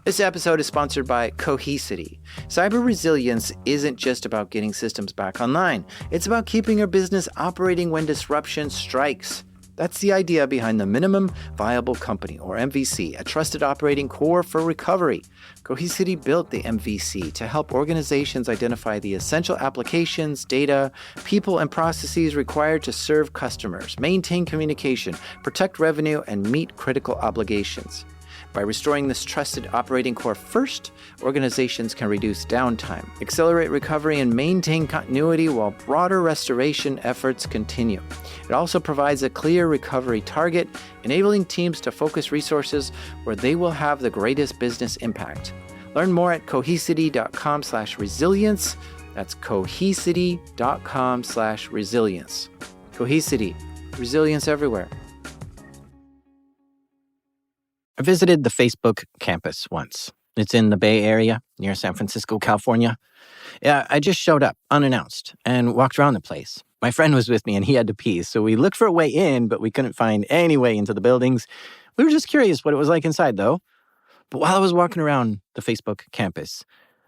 This episode is sponsored by Cohesity. Cyber resilience isn't just about getting systems back online. It's about keeping your business operating when disruption strikes. That's the idea behind the Minimum Viable Company, or MVC, a trusted operating core for recovery. Cohesity built the MVC to help organizations identify the essential applications, data, people, and processes required to serve customers, maintain communication, protect revenue, and meet critical obligations. By restoring this trusted operating core first, organizations can reduce downtime, accelerate recovery, and maintain continuity while broader restoration efforts continue. It also provides a clear recovery target, enabling teams to focus resources where they will have the greatest business impact. Learn more at cohesity.com/resilience. That's cohesity.com/resilience. Cohesity, resilience everywhere. I visited the Facebook campus once. It's in the Bay Area near San Francisco, California. Yeah, I just showed up unannounced and walked around the place. My friend was with me and he had to pee, so we looked for a way in, but we couldn't find any way into the buildings. We were just curious what it was like inside, though. But while I was walking around the Facebook campus,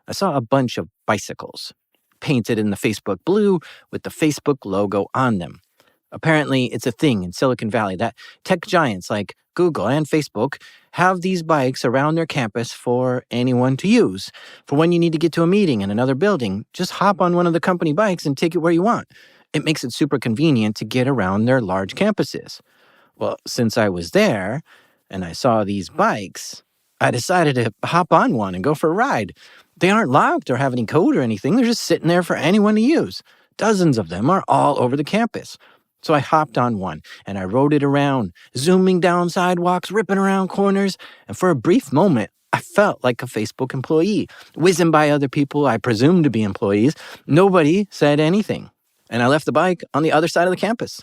I saw a bunch of bicycles painted in the Facebook blue with the Facebook logo on them. Apparently, it's a thing in Silicon Valley that tech giants like Google and Facebook have these bikes around their campus for anyone to use. For when you need to get to a meeting in another building, just hop on one of the company bikes and take it where you want. It makes it super convenient to get around their large campuses. Well, since I was there and I saw these bikes, I decided to hop on one and go for a ride. They aren't locked or have any code or anything. They're just sitting there for anyone to use. Dozens of them are all over the campus. So I hopped on one and I rode it around, zooming down sidewalks, ripping around corners. And for a brief moment, I felt like a Facebook employee, whizzing by other people I presumed to be employees. Nobody said anything. And I left the bike on the other side of the campus.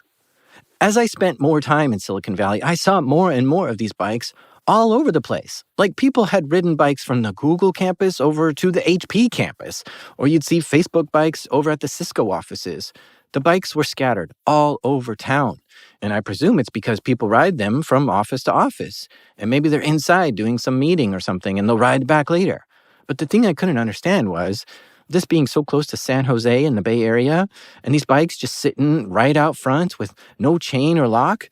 As I spent more time in Silicon Valley, I saw more and more of these bikes all over the place. Like people had ridden bikes from the Google campus over to the HP campus, or you'd see Facebook bikes over at the Cisco offices. The bikes were scattered all over town, and I presume it's because people ride them from office to office, and maybe they're inside doing some meeting or something, and they'll ride back later. But the thing I couldn't understand was this being so close to San Jose in the Bay Area, and these bikes just sitting right out front with no chain or lock.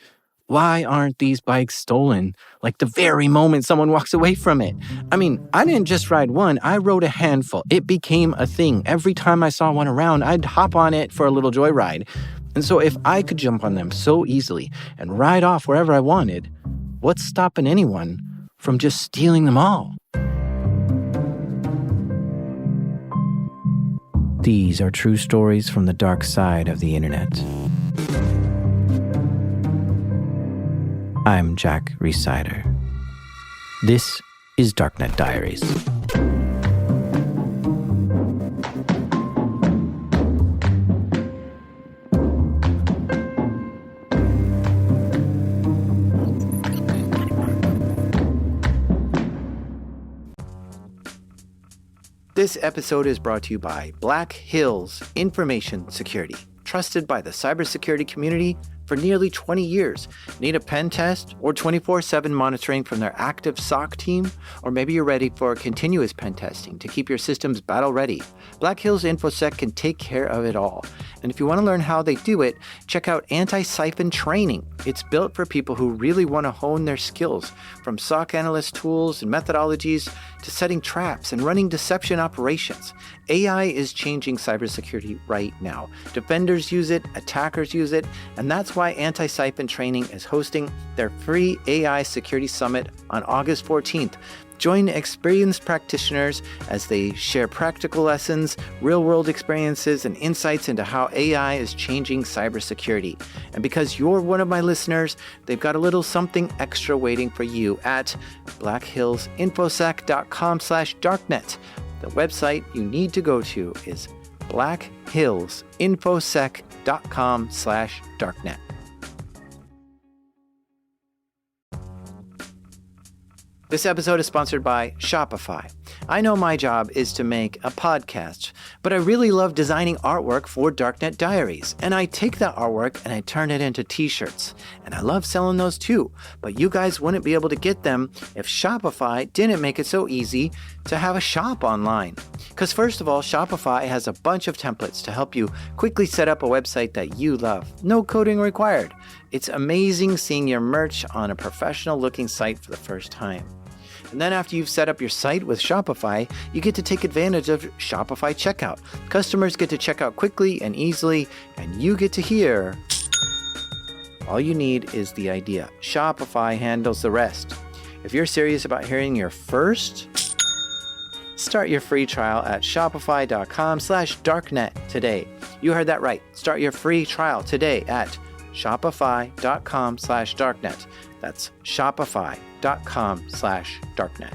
Why aren't these bikes stolen like the very moment someone walks away from it? I mean, I didn't just ride one, I rode a handful. It became a thing. Every time I saw one around, I'd hop on it for a little joyride. And so if I could jump on them so easily and ride off wherever I wanted, what's stopping anyone from just stealing them all? These are true stories from the dark side of the internet. I'm Jack Rhysider. This is Darknet Diaries. This episode is brought to you by Black Hills Information Security, trusted by the cybersecurity community for nearly 20 years. Need a pen test or 24/7 monitoring from their active SOC team? Or maybe you're ready for continuous pen testing to keep your systems battle ready. Black Hills InfoSec can take care of it all. And if you want to learn how they do it, check out Anti-Siphon Training. It's built for people who really want to hone their skills, from SOC analyst tools and methodologies to setting traps and running deception operations. AI is changing cybersecurity right now. Defenders use it, attackers use it, and that's why Anti-Siphon Training is hosting their free AI Security Summit on August 14th. Join experienced practitioners as they share practical lessons, real-world experiences, and insights into how AI is changing cybersecurity. And because you're one of my listeners, they've got a little something extra waiting for you at blackhillsinfosec.com/darknet. The website you need to go to is blackhillsinfosec.com/darknet. This episode is sponsored by Shopify. I know my job is to make a podcast, but I really love designing artwork for Darknet Diaries, and I take that artwork and I turn it into t-shirts, and I love selling those too, but you guys wouldn't be able to get them if Shopify didn't make it so easy to have a shop online. Because first of all, Shopify has a bunch of templates to help you quickly set up a website that you love. No coding required. It's amazing seeing your merch on a professional-looking site for the first time. And then after you've set up your site with Shopify, you get to take advantage of Shopify Checkout. Customers get to check out quickly and easily, and you get to hear. All you need is the idea. Shopify handles the rest. If you're serious about hearing your first, start your free trial at shopify.com/darknet today. You heard that right. Start your free trial today at shopify.com/darknet. That's shopify.com/darknet.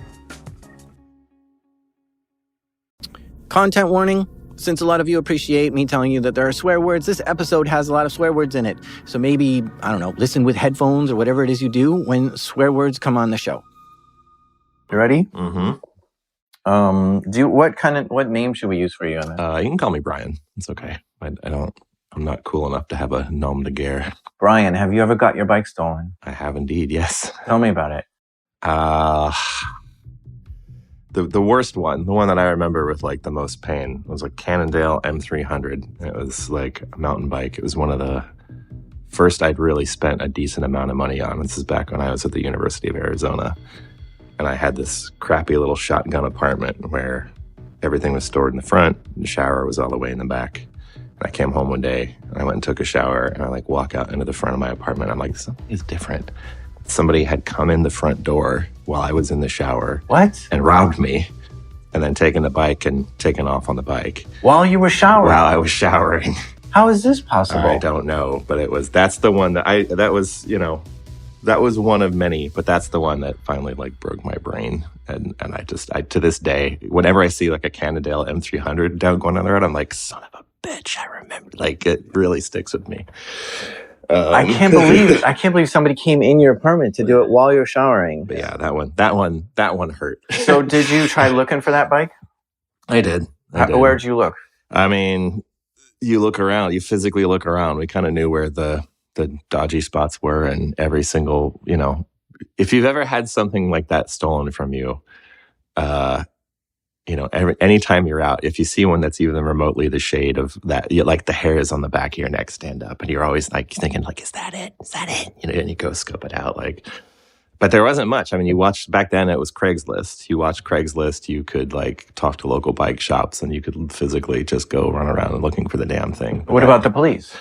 Content warning. Since a lot of you appreciate me telling you that there are swear words, this episode has a lot of swear words in it. So maybe, I don't know, listen with headphones or whatever it is you do when swear words come on the show. You ready? Mm-hmm. What name should we use for you on that? You can call me Brian. It's okay. I'm not cool enough to have a nom de guerre. Brian, have you ever got your bike stolen? I have indeed, yes. Tell me about it. The worst one, the one that I remember with like the most pain, was a Cannondale M300. It was like a mountain bike. It was one of the first I'd really spent a decent amount of money on. This is back when I was at the University of Arizona. And I had this crappy little shotgun apartment where everything was stored in the front. The shower was all the way in the back. And I came home one day and I went and took a shower and I like walk out into the front of my apartment. I'm like, something is different. Somebody had come in the front door while I was in the shower. What? And robbed me and then taken the bike and taken off on the bike. While you were showering? While I was showering. How is this possible? I don't know, but that's the one that was one of many, but that's the one that finally like broke my brain. And I to this day, whenever I see like a Cannondale M300 going down the road, I'm like, son of a bitch, I remember. Like it really sticks with me. I can't believe somebody came in your apartment to do it while you're showering. But yeah, that one hurt. So did you try looking for that bike? I did. Where'd you look? I mean, you physically look around. We kind of knew where the dodgy spots were, and every single, if you've ever had something like that stolen from you, anytime you're out, if you see one that's even remotely the shade of that, like the hairs on the back of your neck stand up, and you're always like thinking, like, is that it? Is that it? And you go scope it out, like. But there wasn't much. I mean, you watched back then. It was Craigslist. You watched Craigslist. You could like talk to local bike shops, and you could physically just go run around looking for the damn thing. What about the police?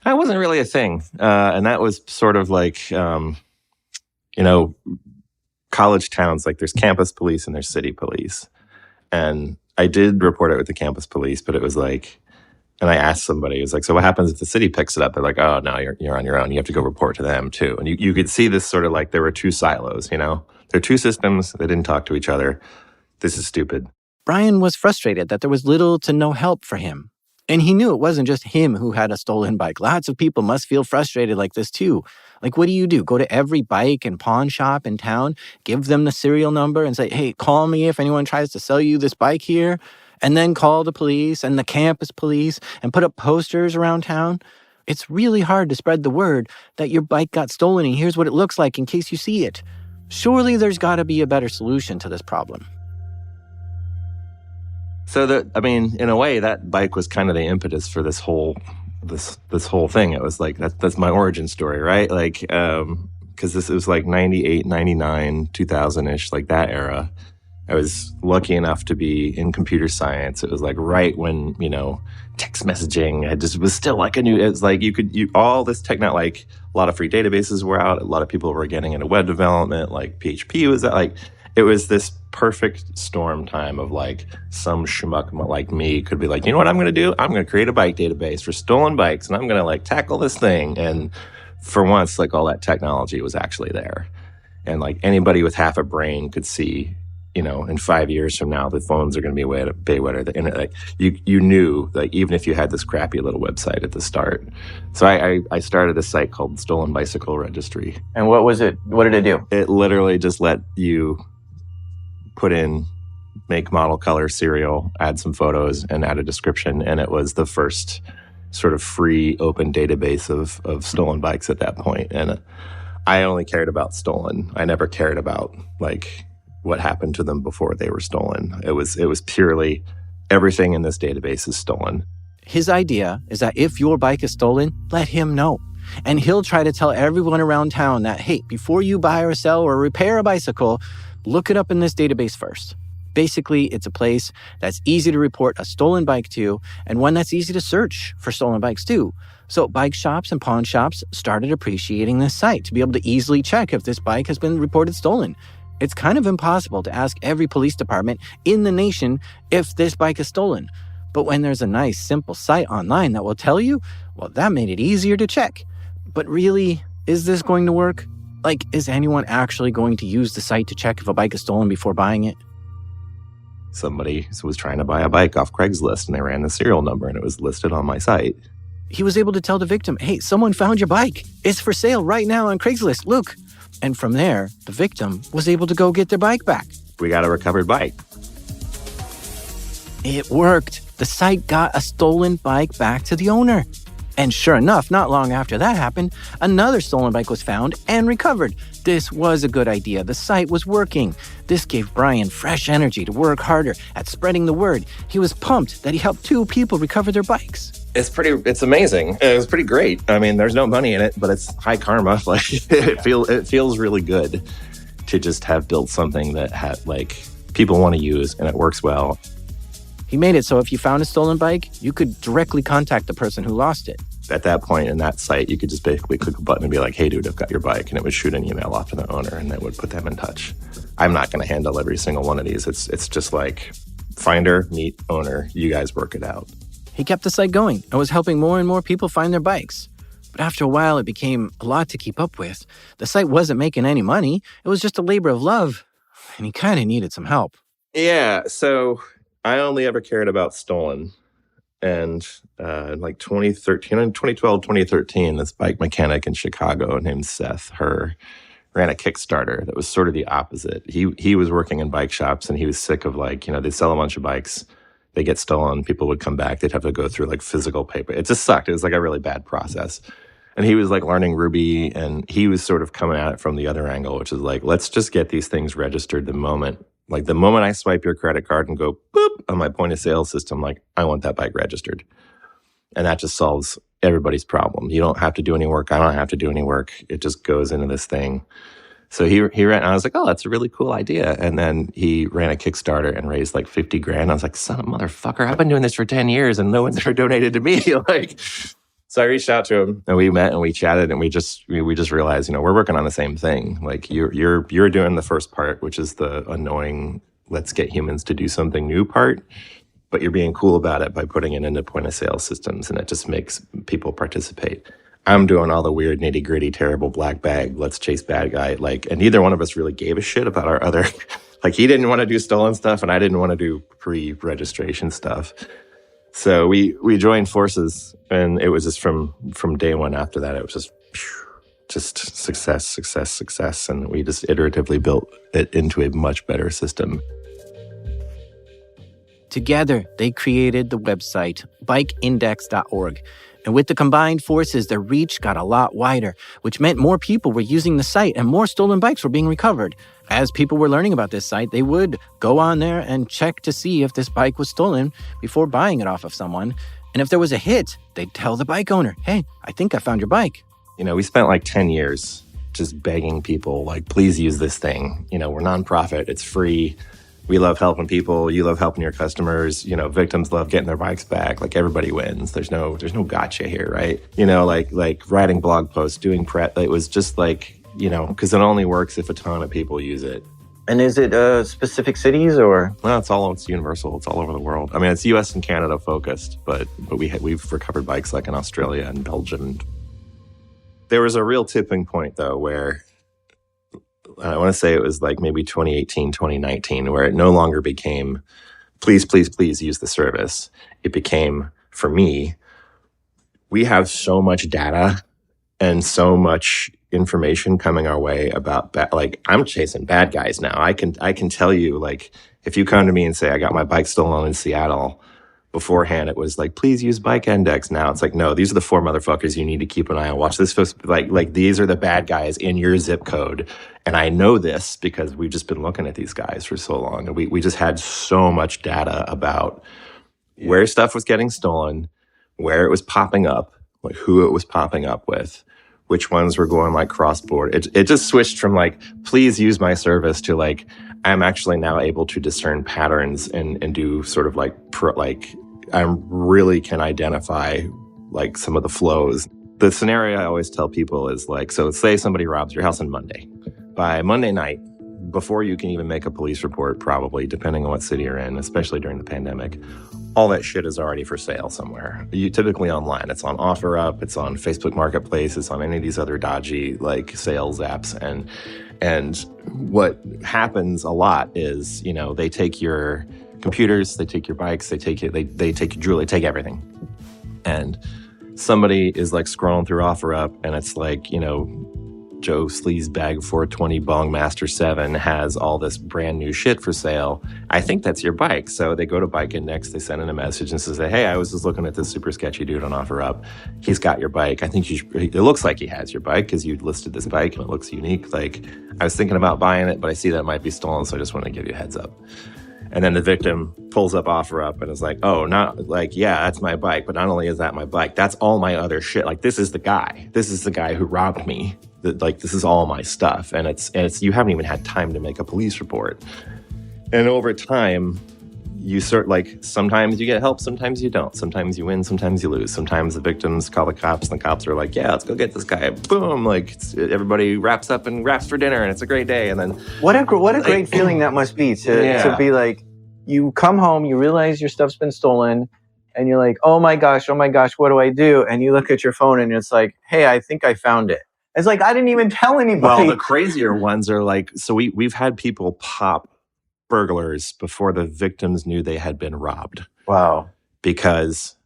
That wasn't really a thing, and that was sort of like, college towns. Like there's campus police and there's city police. And I did report it with the campus police, but it was like, and I asked somebody, it was like, so what happens if the city picks it up? They're like, oh, no, you're on your own. You have to go report to them too. And you could see this sort of like there were two silos, There are two systems. They didn't talk to each other. This is stupid. Brian was frustrated that there was little to no help for him. And he knew it wasn't just him who had a stolen bike. Lots of people must feel frustrated like this too. Like, what do? Go to every bike and pawn shop in town, give them the serial number and say, hey, call me if anyone tries to sell you this bike here, and then call the police and the campus police and put up posters around town? It's really hard to spread the word that your bike got stolen and here's what it looks like in case you see it. Surely there's got to be a better solution to this problem. So in a way, that bike was kind of the impetus for this whole thing. It was like, that's my origin story, right? Like, because this was like 98, 99, 2000-ish, like that era. I was lucky enough to be in computer science. It was like right when, text messaging was still like it was like all this like a lot of free databases were out. A lot of people were getting into web development, like PHP was that, like, it was this perfect storm time of like some schmuck like me could be like, you know what I'm going to do? I'm going to create a bike database for stolen bikes and I'm going to like tackle this thing. And for once, like all that technology was actually there. And like anybody with half a brain could see, in 5 years from now, the phones are going to be way better. The internet, like you knew, like even if you had this crappy little website at the start. So I started a site called Stolen Bicycle Registry. And what was it? What did it do? It literally just let you put in make, model, color, serial, add some photos, and add a description. And it was the first sort of free open database of stolen bikes at that point. And I only cared about stolen. I never cared about like what happened to them before they were stolen. It was purely everything in this database is stolen. His idea is that if your bike is stolen, let him know. And he'll try to tell everyone around town that, hey, before you buy or sell or repair a bicycle, look it up in this database first. Basically, it's a place that's easy to report a stolen bike to and one that's easy to search for stolen bikes too. So bike shops and pawn shops started appreciating this site to be able to easily check if this bike has been reported stolen. It's kind of impossible to ask every police department in the nation if this bike is stolen. But when there's a nice, simple site online that will tell you, well, that made it easier to check. But really, is this going to work? Like, is anyone actually going to use the site to check if a bike is stolen before buying it? Somebody was trying to buy a bike off Craigslist, and they ran the serial number, and it was listed on my site. He was able to tell the victim, hey, someone found your bike. It's for sale right now on Craigslist. Look. And from there, the victim was able to go get their bike back. We got a recovered bike. It worked. The site got a stolen bike back to the owner. And sure enough, not long after that happened, another stolen bike was found and recovered. This was a good idea. The site was working. This gave Brian fresh energy to work harder at spreading the word. He was pumped that he helped 2 people recover their bikes. It's amazing. It's pretty great. I mean, there's no money in it, but it's high karma. Like it feels really good to just have built something that had like people want to use and it works well. He made it so if you found a stolen bike, you could directly contact the person who lost it. At that point in that site, you could just basically click a button and be like, hey, dude, I've got your bike. And it would shoot an email off to the owner and that would put them in touch. I'm not going to handle every single one of these. It's just like finder, meet owner. You guys work it out. He kept the site going and was helping more and more people find their bikes. But after a while, it became a lot to keep up with. The site wasn't making any money. It was just a labor of love. And he kind of needed some help. Yeah, so I only ever cared about stolen. And in like 2012, 2013, this bike mechanic in Chicago named Seth Herr ran a Kickstarter that was sort of the opposite. He was working in bike shops and he was sick of like, they'd sell a bunch of bikes, they get stolen, people would come back, they'd have to go through like physical paper. It just sucked. It was like a really bad process. And he was like learning Ruby and he was sort of coming at it from the other angle, which is like, let's just get these things registered the moment I swipe your credit card and go boop on my point of sale system, like I want that bike registered. And that just solves everybody's problem. You don't have to do any work. I don't have to do any work. It just goes into this thing. So he ran, and I was like, oh, that's a really cool idea. And then he ran a Kickstarter and raised like $50,000. I was like, son of a motherfucker, I've been doing this for 10 years and no one's ever donated to me. So I reached out to him and we met and we chatted and we just realized, we're working on the same thing. Like you're doing the first part, which is the annoying, let's get humans to do something new part, but you're being cool about it by putting it into point of sale systems and it just makes people participate. I'm doing all the weird, nitty gritty, terrible black bag, let's chase bad guy. And neither one of us really gave a shit about our other, he didn't want to do stolen stuff and I didn't want to do pre-registration stuff. So we joined forces and it was just from day one after that, it was just success. And we just iteratively built it into a much better system. Together, they created the website bikeindex.org. And with the combined forces, their reach got a lot wider, which meant more people were using the site and more stolen bikes were being recovered. As people were learning about this site, they would go on there and check to see if this bike was stolen before buying it off of someone. And if there was a hit, they'd tell the bike owner, hey, I think I found your bike. We spent like 10 years just begging people, please use this thing. We're nonprofit, it's free. We love helping people. You love helping your customers. Victims love getting their bikes back. Everybody wins. There's no gotcha here, right? Like writing blog posts, doing prep. It was just because it only works if a ton of people use it. And is it specific cities or? No, it's universal. It's all over the world. I mean, it's US and Canada focused, but we've recovered bikes in Australia and Belgium. There was a real tipping point though, where I want to say it was maybe 2018, 2019, where it no longer became, please, please, please use the service. It became, for me, we have so much data and so much information coming our way about, I'm chasing bad guys now. I can tell you, If you come to me and say, I got my bike stolen in Seattle, beforehand it was like, please use Bike Index. Now it's like, no, these are the 4 motherfuckers you need to keep an eye on. Watch this. Like these are the bad guys in your zip code. And I know this because we've just been looking at these guys for so long. And we just had so much data about where stuff was getting stolen, where it was popping up, like who it was popping up with, which ones were going like cross-border. It just switched from like, please use my service to like, I'm actually now able to discern patterns and do sort of like, I really can identify like some of the flows. The scenario I always tell people is like, so say somebody robs your house on Monday. By Monday night, before you can even make a police report, probably, depending on what city you're in, especially during the pandemic, all that shit is already for sale somewhere. You typically online. It's on OfferUp, it's on Facebook Marketplace, it's on any of these other dodgy like sales apps. And what happens a lot is, you know, they take your computers, they take your bikes, they take your jewelry, they take everything. And somebody is like scrolling through OfferUp and it's like, you know, Joe Sleazebag 420 Bongmaster 7 has all this brand new shit for sale. I think that's your bike. So they go to Bike Index, they send in a message and say, hey, I was just looking at this super sketchy dude on OfferUp. He's got your bike. I think it looks like he has your bike because you listed this bike and it looks unique. Like, I was thinking about buying it, but I see that it might be stolen, so I just want to give you a heads up. And then the victim pulls up OfferUp and is like, oh, not like, yeah, that's my bike. But not only is that my bike, that's all my other shit. Like, this is the guy. This is the guy who robbed me. Like, this is all my stuff. And it's you haven't even had time to make a police report. And over time, you sometimes you get help, sometimes you don't. Sometimes you win, sometimes you lose. Sometimes the victims call the cops and the cops are like, yeah, let's go get this guy. Boom. Like, everybody wraps up and wraps for dinner and it's a great day. And then what a great feeling that must be to be like, you come home, you realize your stuff's been stolen and you're like, oh my gosh, what do I do? And you look at your phone and it's like, hey, I think I found it. It's like, I didn't even tell anybody. Well, the crazier ones are like, so we've had people pop burglars before the victims knew they had been robbed. Wow. Because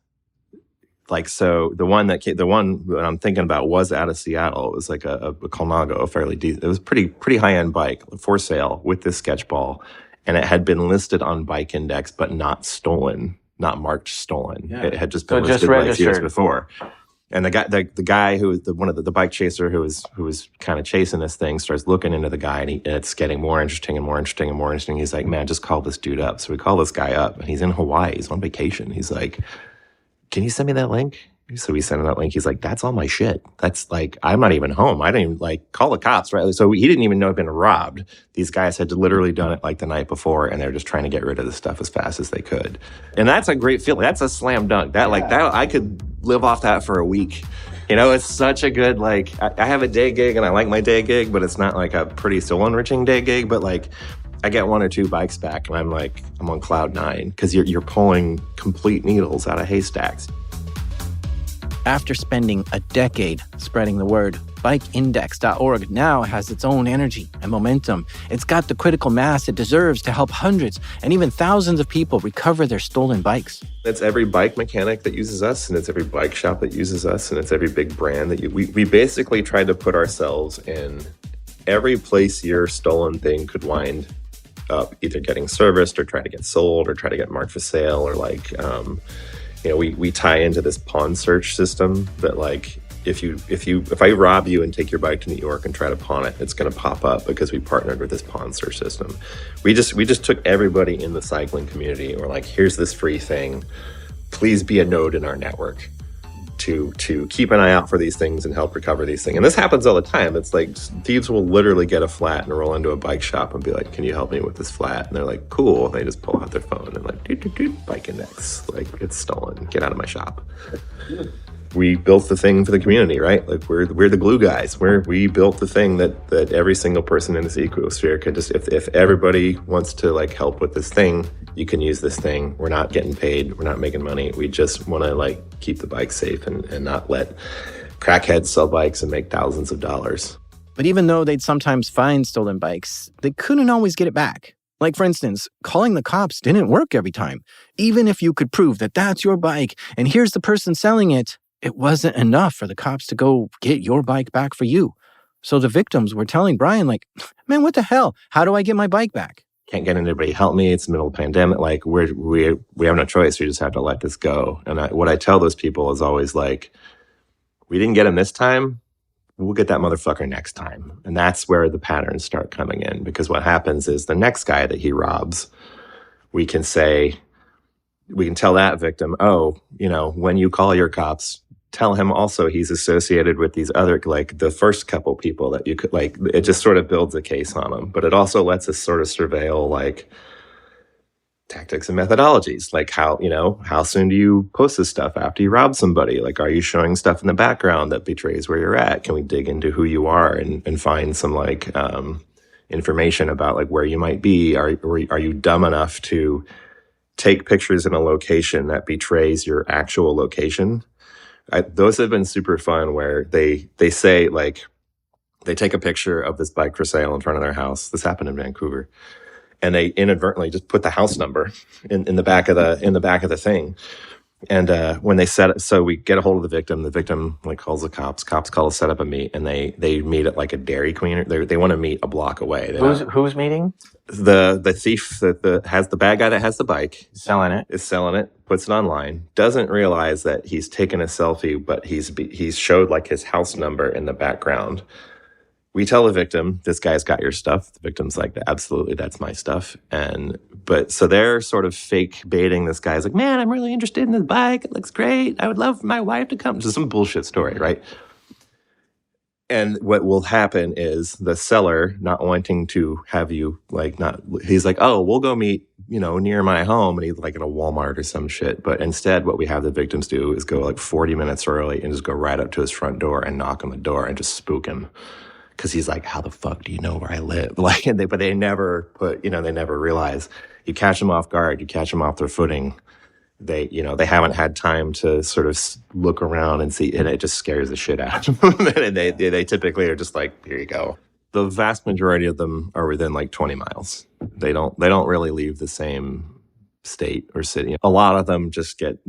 like, so the one that I'm thinking about was out of Seattle. It was like a Colnago, a fairly decent, it was pretty high-end bike for sale with this sketch ball. And it had been listed on Bike Index, but not stolen, not marked stolen. Yeah. It had just been listed like years before. And the guy who one of the bike chaser who was kind of chasing this thing starts looking into the guy, and it's getting more interesting and more interesting and more interesting. He's like, man, just call this dude up. So we call this guy up, and he's in Hawaii. He's on vacation. He's like, can you send me that link? So we sent him that link. He's like, that's all my shit. That's like, I'm not even home. I didn't even like call the cops, right? So he didn't even know he'd been robbed. These guys had literally done it like the night before, and they're just trying to get rid of the stuff as fast as they could. And that's a great feeling. That's a slam dunk. That I could live off that for a week. You know, it's such a good, like, I have a day gig and I like my day gig, but it's not like a pretty soul-enriching day gig, but like, I get 1 or 2 bikes back and I'm on cloud 9 because you're pulling complete needles out of haystacks. After spending a decade spreading the word, BikeIndex.org now has its own energy and momentum. It's got the critical mass it deserves to help hundreds and even thousands of people recover their stolen bikes. It's every bike mechanic that uses us, and it's every bike shop that uses us, and it's every big brand that we basically tried to put ourselves in every place your stolen thing could wind up, either getting serviced or try to get sold or try to get marked for sale, or like, you know, we tie into this pawn search system that like, if I rob you and take your bike to New York and try to pawn it, it's going to pop up because we partnered with this pawn search system. We just took everybody in the cycling community and we're like, here's this free thing. Please be a node in our network to keep an eye out for these things and help recover these things. And this happens all the time. It's like thieves will literally get a flat and roll into a bike shop and be like, can you help me with this flat? And they're like, cool. And they just pull out their phone and like, Bike Index. Like, it's stolen. Get out of my shop. We built the thing for the community, right? Like, we're the glue guys. We built the thing that every single person in this ecosphere can just, if everybody wants to like help with this thing, you can use this thing. We're not getting paid. We're not making money. We just want to like keep the bike safe and not let crackheads sell bikes and make thousands of dollars. But even though they'd sometimes find stolen bikes, they couldn't always get it back. Like, for instance, calling the cops didn't work every time. Even if you could prove that that's your bike and here's the person selling it, it wasn't enough for the cops to go get your bike back for you. So the victims were telling Brian, like, man, what the hell? How do I get my bike back? can't get anybody to help me. It's the middle of the pandemic. Like we have no choice. We just have to let this go. And what I tell those people is always like, we didn't get him this time. We'll get that motherfucker next time. And that's where the patterns start coming in, because what happens is the next guy that he robs, we can tell that victim, oh, when you call your cops, tell him also he's associated with these other, like the first couple people that you could, like, it just sort of builds a case on him. But it also lets us sort of surveil like tactics and methodologies, like how soon do you post this stuff after you rob somebody? Like, are you showing stuff in the background that betrays where you're at? Can we dig into who you are and find some like information about like where you might be? Are you dumb enough to take pictures in a location that betrays your actual location? Those have been super fun, where they say, like, they take a picture of this bike for sale in front of their house. This happened in Vancouver, and they inadvertently just put the house number in the back of the thing. And when they set it, so we get a hold of the victim like calls the cops. Cops call to set up a meet, and they meet at like a Dairy Queen. They want to meet a block away. Who's meeting? The thief that has the bad guy that has the bike is selling it, puts it online, doesn't realize that he's taken a selfie, but he's showed like his house number in the background. We tell the victim, this guy's got your stuff. The victim's like, absolutely, that's my stuff. But so they're sort of fake baiting this guy's like, man, I'm really interested in this bike. It looks great. I would love my wife to come. Just some bullshit story, right? And what will happen is the seller, not wanting to have you he's like, oh, we'll go meet, near my home, and he's like at a Walmart or some shit. But instead, what we have the victims do is go like 40 minutes early and just go right up to his front door and knock on the door and just spook him. Because he's like, how the fuck do you know where I live? But they never they never realize. You catch them off guard, you catch them off their footing. They haven't had time to sort of look around and see, and it just scares the shit out of them. And they typically are just like, here you go. The vast majority of them are within like 20 miles. They don't really leave the same state or city. A lot of them just get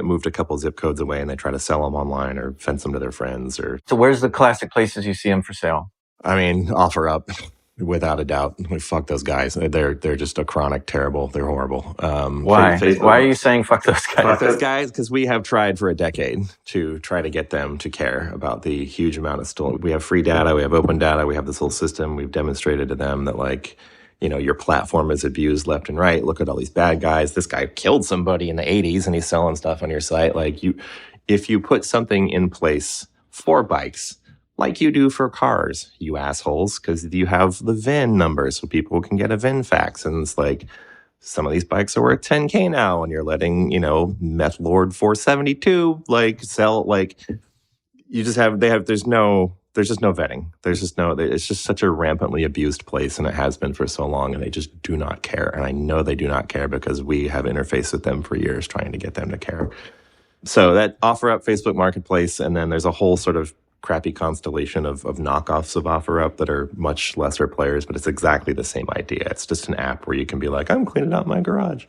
moved a couple zip codes away, and they try to sell them online or fence them to their friends. So where's the classic places you see them for sale? I mean, OfferUp. Without a doubt, fuck those guys. They're just a chronic terrible. They're horrible. Why? Why are you saying fuck those guys? Fuck those guys, because we have tried for a decade to try to get them to care about the huge amount of stolen. We have free data. We have open data. We have this whole system. We've demonstrated to them that your platform is abused left and right. Look at all these bad guys. This guy killed somebody in the 80s and he's selling stuff on your site. If you put something in place for bikes, like you do for cars, you assholes, because you have the VIN number so people can get a VIN fax. And it's like, some of these bikes are worth $10K now, and you're letting, Meth Lord 472, sell, there's just no vetting. It's just such a rampantly abused place, and it has been for so long, and they just do not care. And I know they do not care because we have interfaced with them for years trying to get them to care. So that OfferUp Facebook Marketplace, and then there's a whole sort of crappy constellation of knockoffs of OfferUp that are much lesser players, but it's exactly the same idea. It's just an app where you can be like, I'm cleaning out my garage.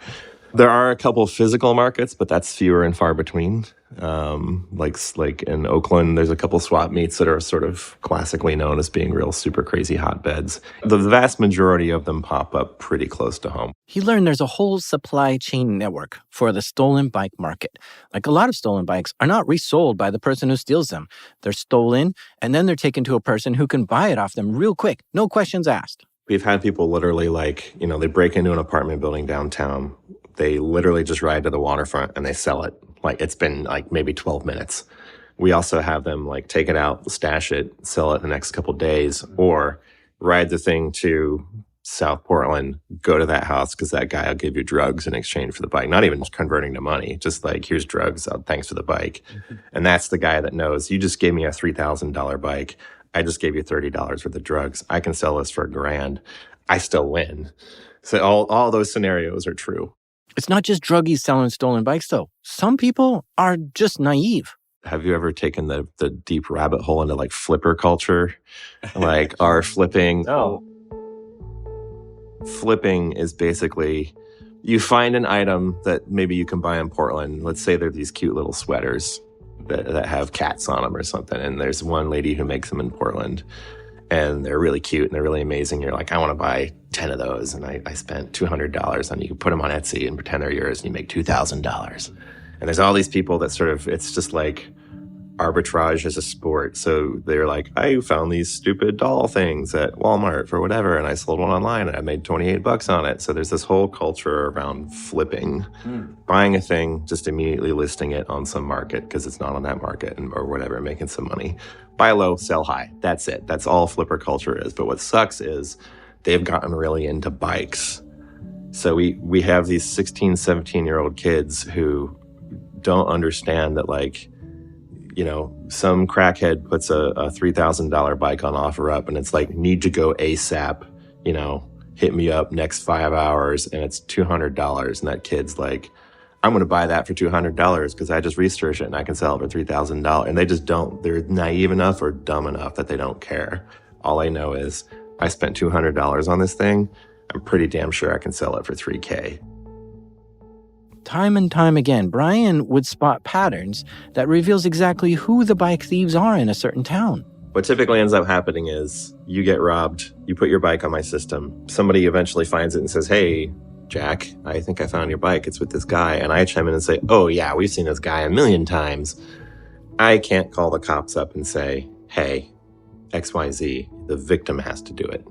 There are a couple of physical markets, but that's fewer and far between. Like in Oakland, there's a couple swap meets that are sort of classically known as being real super crazy hotbeds. The vast majority of them pop up pretty close to home. He learned there's a whole supply chain network for the stolen bike market. Like, a lot of stolen bikes are not resold by the person who steals them. They're stolen, and then they're taken to a person who can buy it off them real quick. No questions asked. We've had people literally they break into an apartment building downtown. They literally just ride to the waterfront and they sell it. It's been maybe 12 minutes. We also have them take it out, stash it, sell it the next couple of days, or ride the thing to South Portland, go to that house because that guy will give you drugs in exchange for the bike. Not even converting to money, just here's drugs, thanks for the bike. Mm-hmm. And that's the guy that knows, you just gave me a $3,000 bike. I just gave you $30 worth of drugs. I can sell this for $1,000. I still win. So all those scenarios are true. It's not just druggies selling stolen bikes, though. Some people are just naive. Have you ever taken the deep rabbit hole into flipper culture? Our flipping? No. Flipping is basically, you find an item that maybe you can buy in Portland. Let's say they're these cute little sweaters that have cats on them or something. And there's one lady who makes them in Portland. and they're really cute and they're really amazing. You're like, I want to buy 10 of those. And I spent $200 on, you can put them on Etsy and pretend they're yours and you make $2,000. And there's all these people that sort of, it's just like arbitrage as a sport. So they're like, I found these stupid doll things at Walmart for whatever, and I sold one online and I made $28 on it. So there's this whole culture around flipping, buying a thing, just immediately listing it on some market because it's not on that market or whatever, making some money. Buy low, sell high. That's it. That's all flipper culture is. But what sucks is they've gotten really into bikes. So we have these 16, 17-year-old kids who don't understand that, like, you know, some crackhead puts a $3,000 bike on OfferUp and it's like, need to go ASAP, you know, hit me up next 5 hours, and it's $200. And that kid's like, I'm going to buy that for $200 because I just researched it and I can sell it for $3,000. And they just don't, they're naive enough or dumb enough that they don't care. All I know is I spent $200 on this thing. I'm pretty damn sure I can sell it for $3,000. Time and time again, Brian would spot patterns that reveals exactly who the bike thieves are in a certain town. What typically ends up happening is you get robbed, you put your bike on my system, somebody eventually finds it and says, hey, Jack, I think I found your bike. It's with this guy. And I chime in and say, oh yeah, we've seen this guy a million times. I can't call the cops up and say, hey, XYZ, the victim has to do it.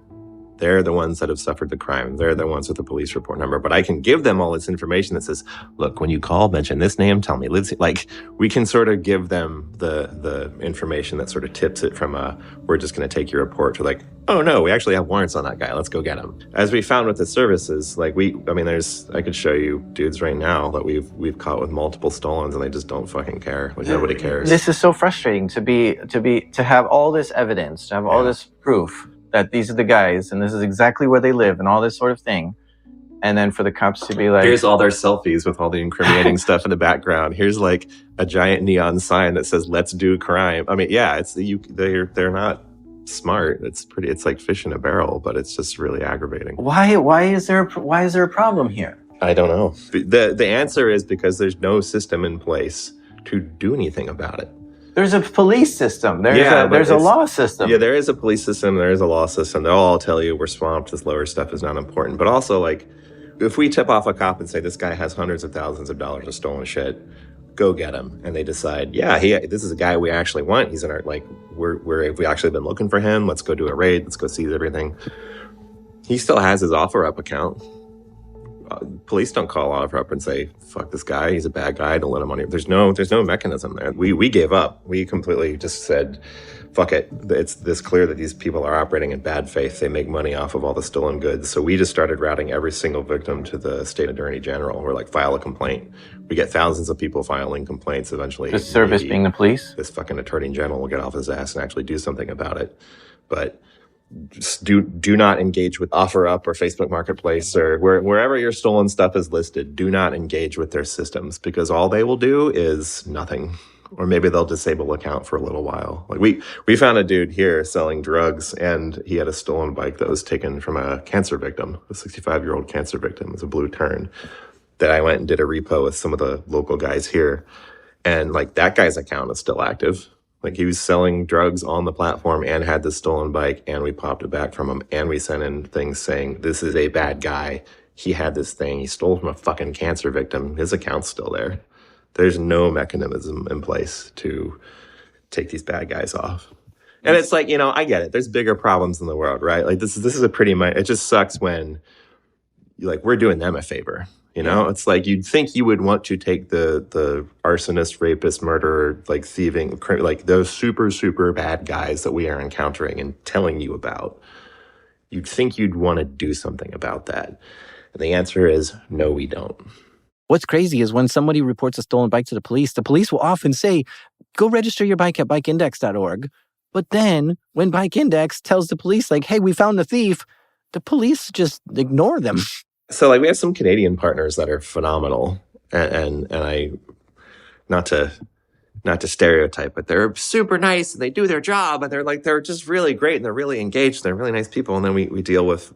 They're the ones that have suffered the crime. They're the ones with the police report number. But I can give them all this information that says, look, when you call, mention this name, tell me, like, we can sort of give them the information that sort of tips it from we're just going to take your report to like, oh no, we actually have warrants on that guy. Let's go get him. As we found with the services, like I could show you dudes right now that we've caught with multiple stolens and they just don't fucking care. Like, nobody cares. This is so frustrating to have all this evidence, to have all this proof that these are the guys and this is exactly where they live and all this sort of thing. And then for the cops to be like, here's all their selfies with all the incriminating stuff in the background. Here's like a giant neon sign that says, let's do crime. I mean, yeah, they're not smart. It's like fish in a barrel, but it's just really aggravating. Why is there a problem here? I don't know. The answer is because there's no system in place to do anything about it. There's a police system. There's a law system. Yeah, there is a police system. There is a law system. They'll all tell you we're swamped. This lower stuff is not important. But also, like, if we tip off a cop and say this guy has hundreds of thousands of dollars of stolen shit, go get him. And they decide, yeah, this is a guy we actually want. He's in our, like, we actually been looking for him. Let's go do a raid. Let's go seize everything. He still has his OfferUp account. Police don't call OfferUp and say, fuck this guy, he's a bad guy, don't let him on here. There's no mechanism there. We gave up. We completely just said, fuck it. It's this clear that these people are operating in bad faith. They make money off of all the stolen goods. So we just started routing every single victim to the state attorney general. We're like, file a complaint. We get thousands of people filing complaints eventually. The service being the police? This fucking attorney general will get off his ass and actually do something about it. But just do not engage with OfferUp or Facebook Marketplace or wherever your stolen stuff is listed. Do not engage with their systems because all they will do is nothing. Or maybe they'll disable account for a little while. Like we found a dude here selling drugs and he had a stolen bike that was taken from a cancer victim, a 65-year-old cancer victim. It's a Blue Turn that I went and did a repo with some of the local guys here. And like that guy's account is still active. Like he was selling drugs on the platform and had this stolen bike and we popped it back from him and we sent in things saying, this is a bad guy. He had this thing. He stole from a fucking cancer victim. His account's still there. There's no mechanism in place to take these bad guys off. And it's like, you know, I get it. There's bigger problems in the world, right? Like this is a pretty much, it just sucks when we're doing them a favor. You know, it's like you'd think you would want to take the arsonist, rapist, murderer, like thieving, like those super, super bad guys that we are encountering and telling you about. You'd think you'd want to do something about that. And the answer is no, we don't. What's crazy is when somebody reports a stolen bike to the police will often say, go register your bike at bikeindex.org. But then when Bike Index tells the police, like, hey, we found the thief, the police just ignore them. So like we have some Canadian partners that are phenomenal and I not to not to stereotype, but they're super nice and they do their job and they're just really great and they're really engaged and they're really nice people. And then we deal with,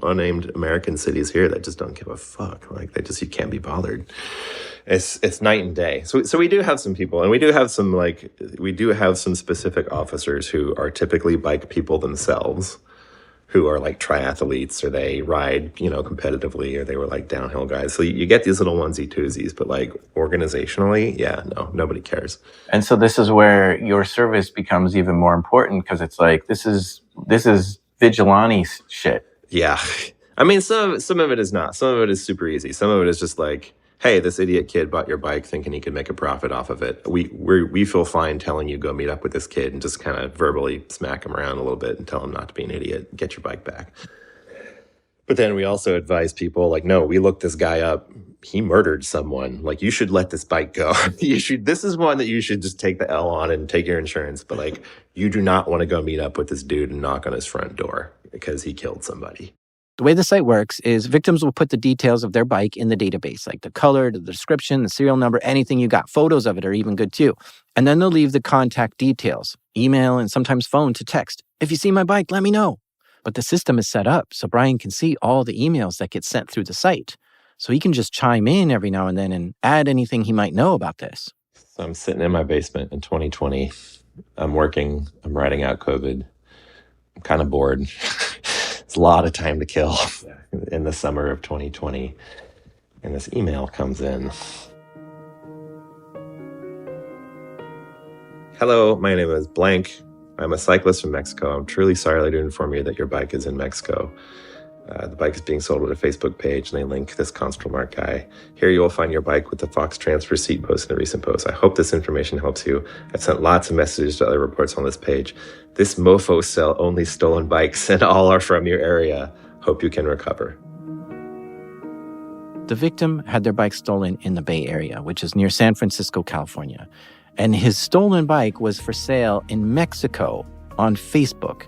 unnamed American cities here that just don't give a fuck. Like you can't be bothered. It's night and day. So we do have some people, and we do have some specific officers who are typically bike people themselves, who are like triathletes, or they ride, competitively, or they were like downhill guys. So you get these little onesie twosies, but like organizationally, nobody cares. And so this is where your service becomes even more important, because it's like, this is vigilante shit. Yeah. I mean, some of it is not. Some of it is super easy. Some of it is just like, hey, this idiot kid bought your bike thinking he could make a profit off of it. We feel fine telling you go meet up with this kid and just kind of verbally smack him around a little bit and tell him not to be an idiot. Get your bike back. But then we also advise people like, no, we looked this guy up. He murdered someone. Like, you should let this bike go. This is one that you should just take the L on and take your insurance. But like, you do not want to go meet up with this dude and knock on his front door because he killed somebody. The way the site works is victims will put the details of their bike in the database, like the color, the description, the serial number, anything you got. Photos of it are even good too. And then they'll leave the contact details, email, and sometimes phone to text. If you see my bike, let me know. But the system is set up so Brian can see all the emails that get sent through the site. So he can just chime in every now and then and add anything he might know about this. So I'm sitting in my basement in 2020. I'm writing out COVID. I'm kind of bored. It's a lot of time to kill in the summer of 2020. And this email comes in. Hello, my name is blank. I'm a cyclist from Mexico. I'm truly sorry to inform you that your bike is in Mexico. The bike is being sold at a Facebook page, and they link this Constable Mark guy. Here you will find your bike with the Fox Trans receipt posted in a recent post. I hope this information helps you. I've sent lots of messages to other reports on this page. This mofo sell only stolen bikes, and all are from your area. Hope you can recover. The victim had their bike stolen in the Bay Area, which is near San Francisco, California. And his stolen bike was for sale in Mexico on Facebook.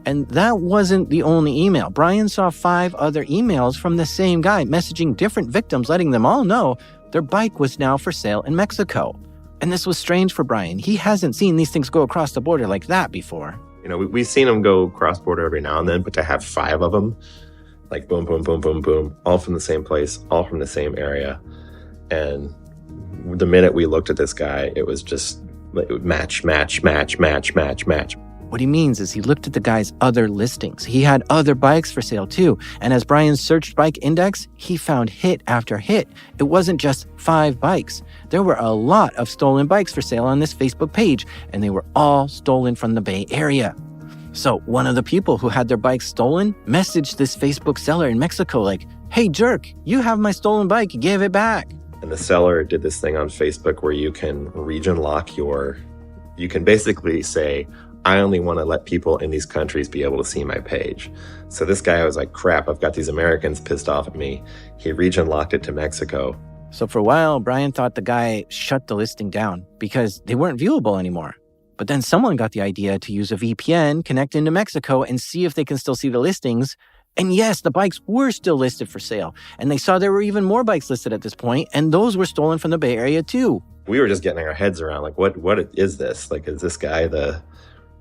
And that wasn't the only email. Brian saw 5 other emails from the same guy messaging different victims, letting them all know their bike was now for sale in Mexico. And this was strange for Brian. He hasn't seen these things go across the border like that before. We've seen them go cross-border every now and then, but to have 5 of them, like boom, boom, boom, boom, boom, all from the same place, all from the same area. And the minute we looked at this guy, it was just like match, match, match, match, match, match. What he means is he looked at the guy's other listings. He had other bikes for sale too. And as Brian searched Bike Index, he found hit after hit. It wasn't just 5 bikes. There were a lot of stolen bikes for sale on this Facebook page, and they were all stolen from the Bay Area. So one of the people who had their bikes stolen messaged this Facebook seller in Mexico like, "Hey jerk, you have my stolen bike, give it back." And the seller did this thing on Facebook where you can region lock you can basically say, I only want to let people in these countries be able to see my page. So this guy was like, crap, I've got these Americans pissed off at me. He region locked it to Mexico. So for a while, Brian thought the guy shut the listing down because they weren't viewable anymore. But then someone got the idea to use a VPN, connect into Mexico, and see if they can still see the listings. And yes, the bikes were still listed for sale. And they saw there were even more bikes listed at this point, and those were stolen from the Bay Area too. We were just getting our heads around, like, what is this? Like, is this guy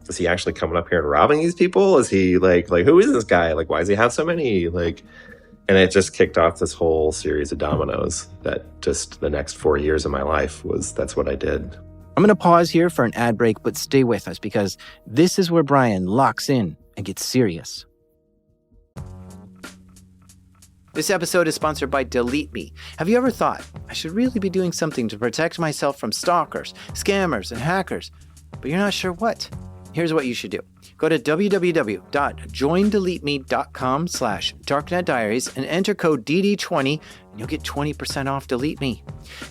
is he actually coming up here and robbing these people? Is he like who is this guy? Like, why does he have so many? Like, and it just kicked off this whole series of dominoes that just the next 4 years of my life that's what I did. I'm going to pause here for an ad break, but stay with us because this is where Brian locks in and gets serious. This episode is sponsored by Delete Me. Have you ever thought, I should really be doing something to protect myself from stalkers, scammers, and hackers, but you're not sure what? Here's what you should do. Go to www.joindeleteme.com/darknetdiaries and enter code DD20 and you'll get 20% off Delete Me.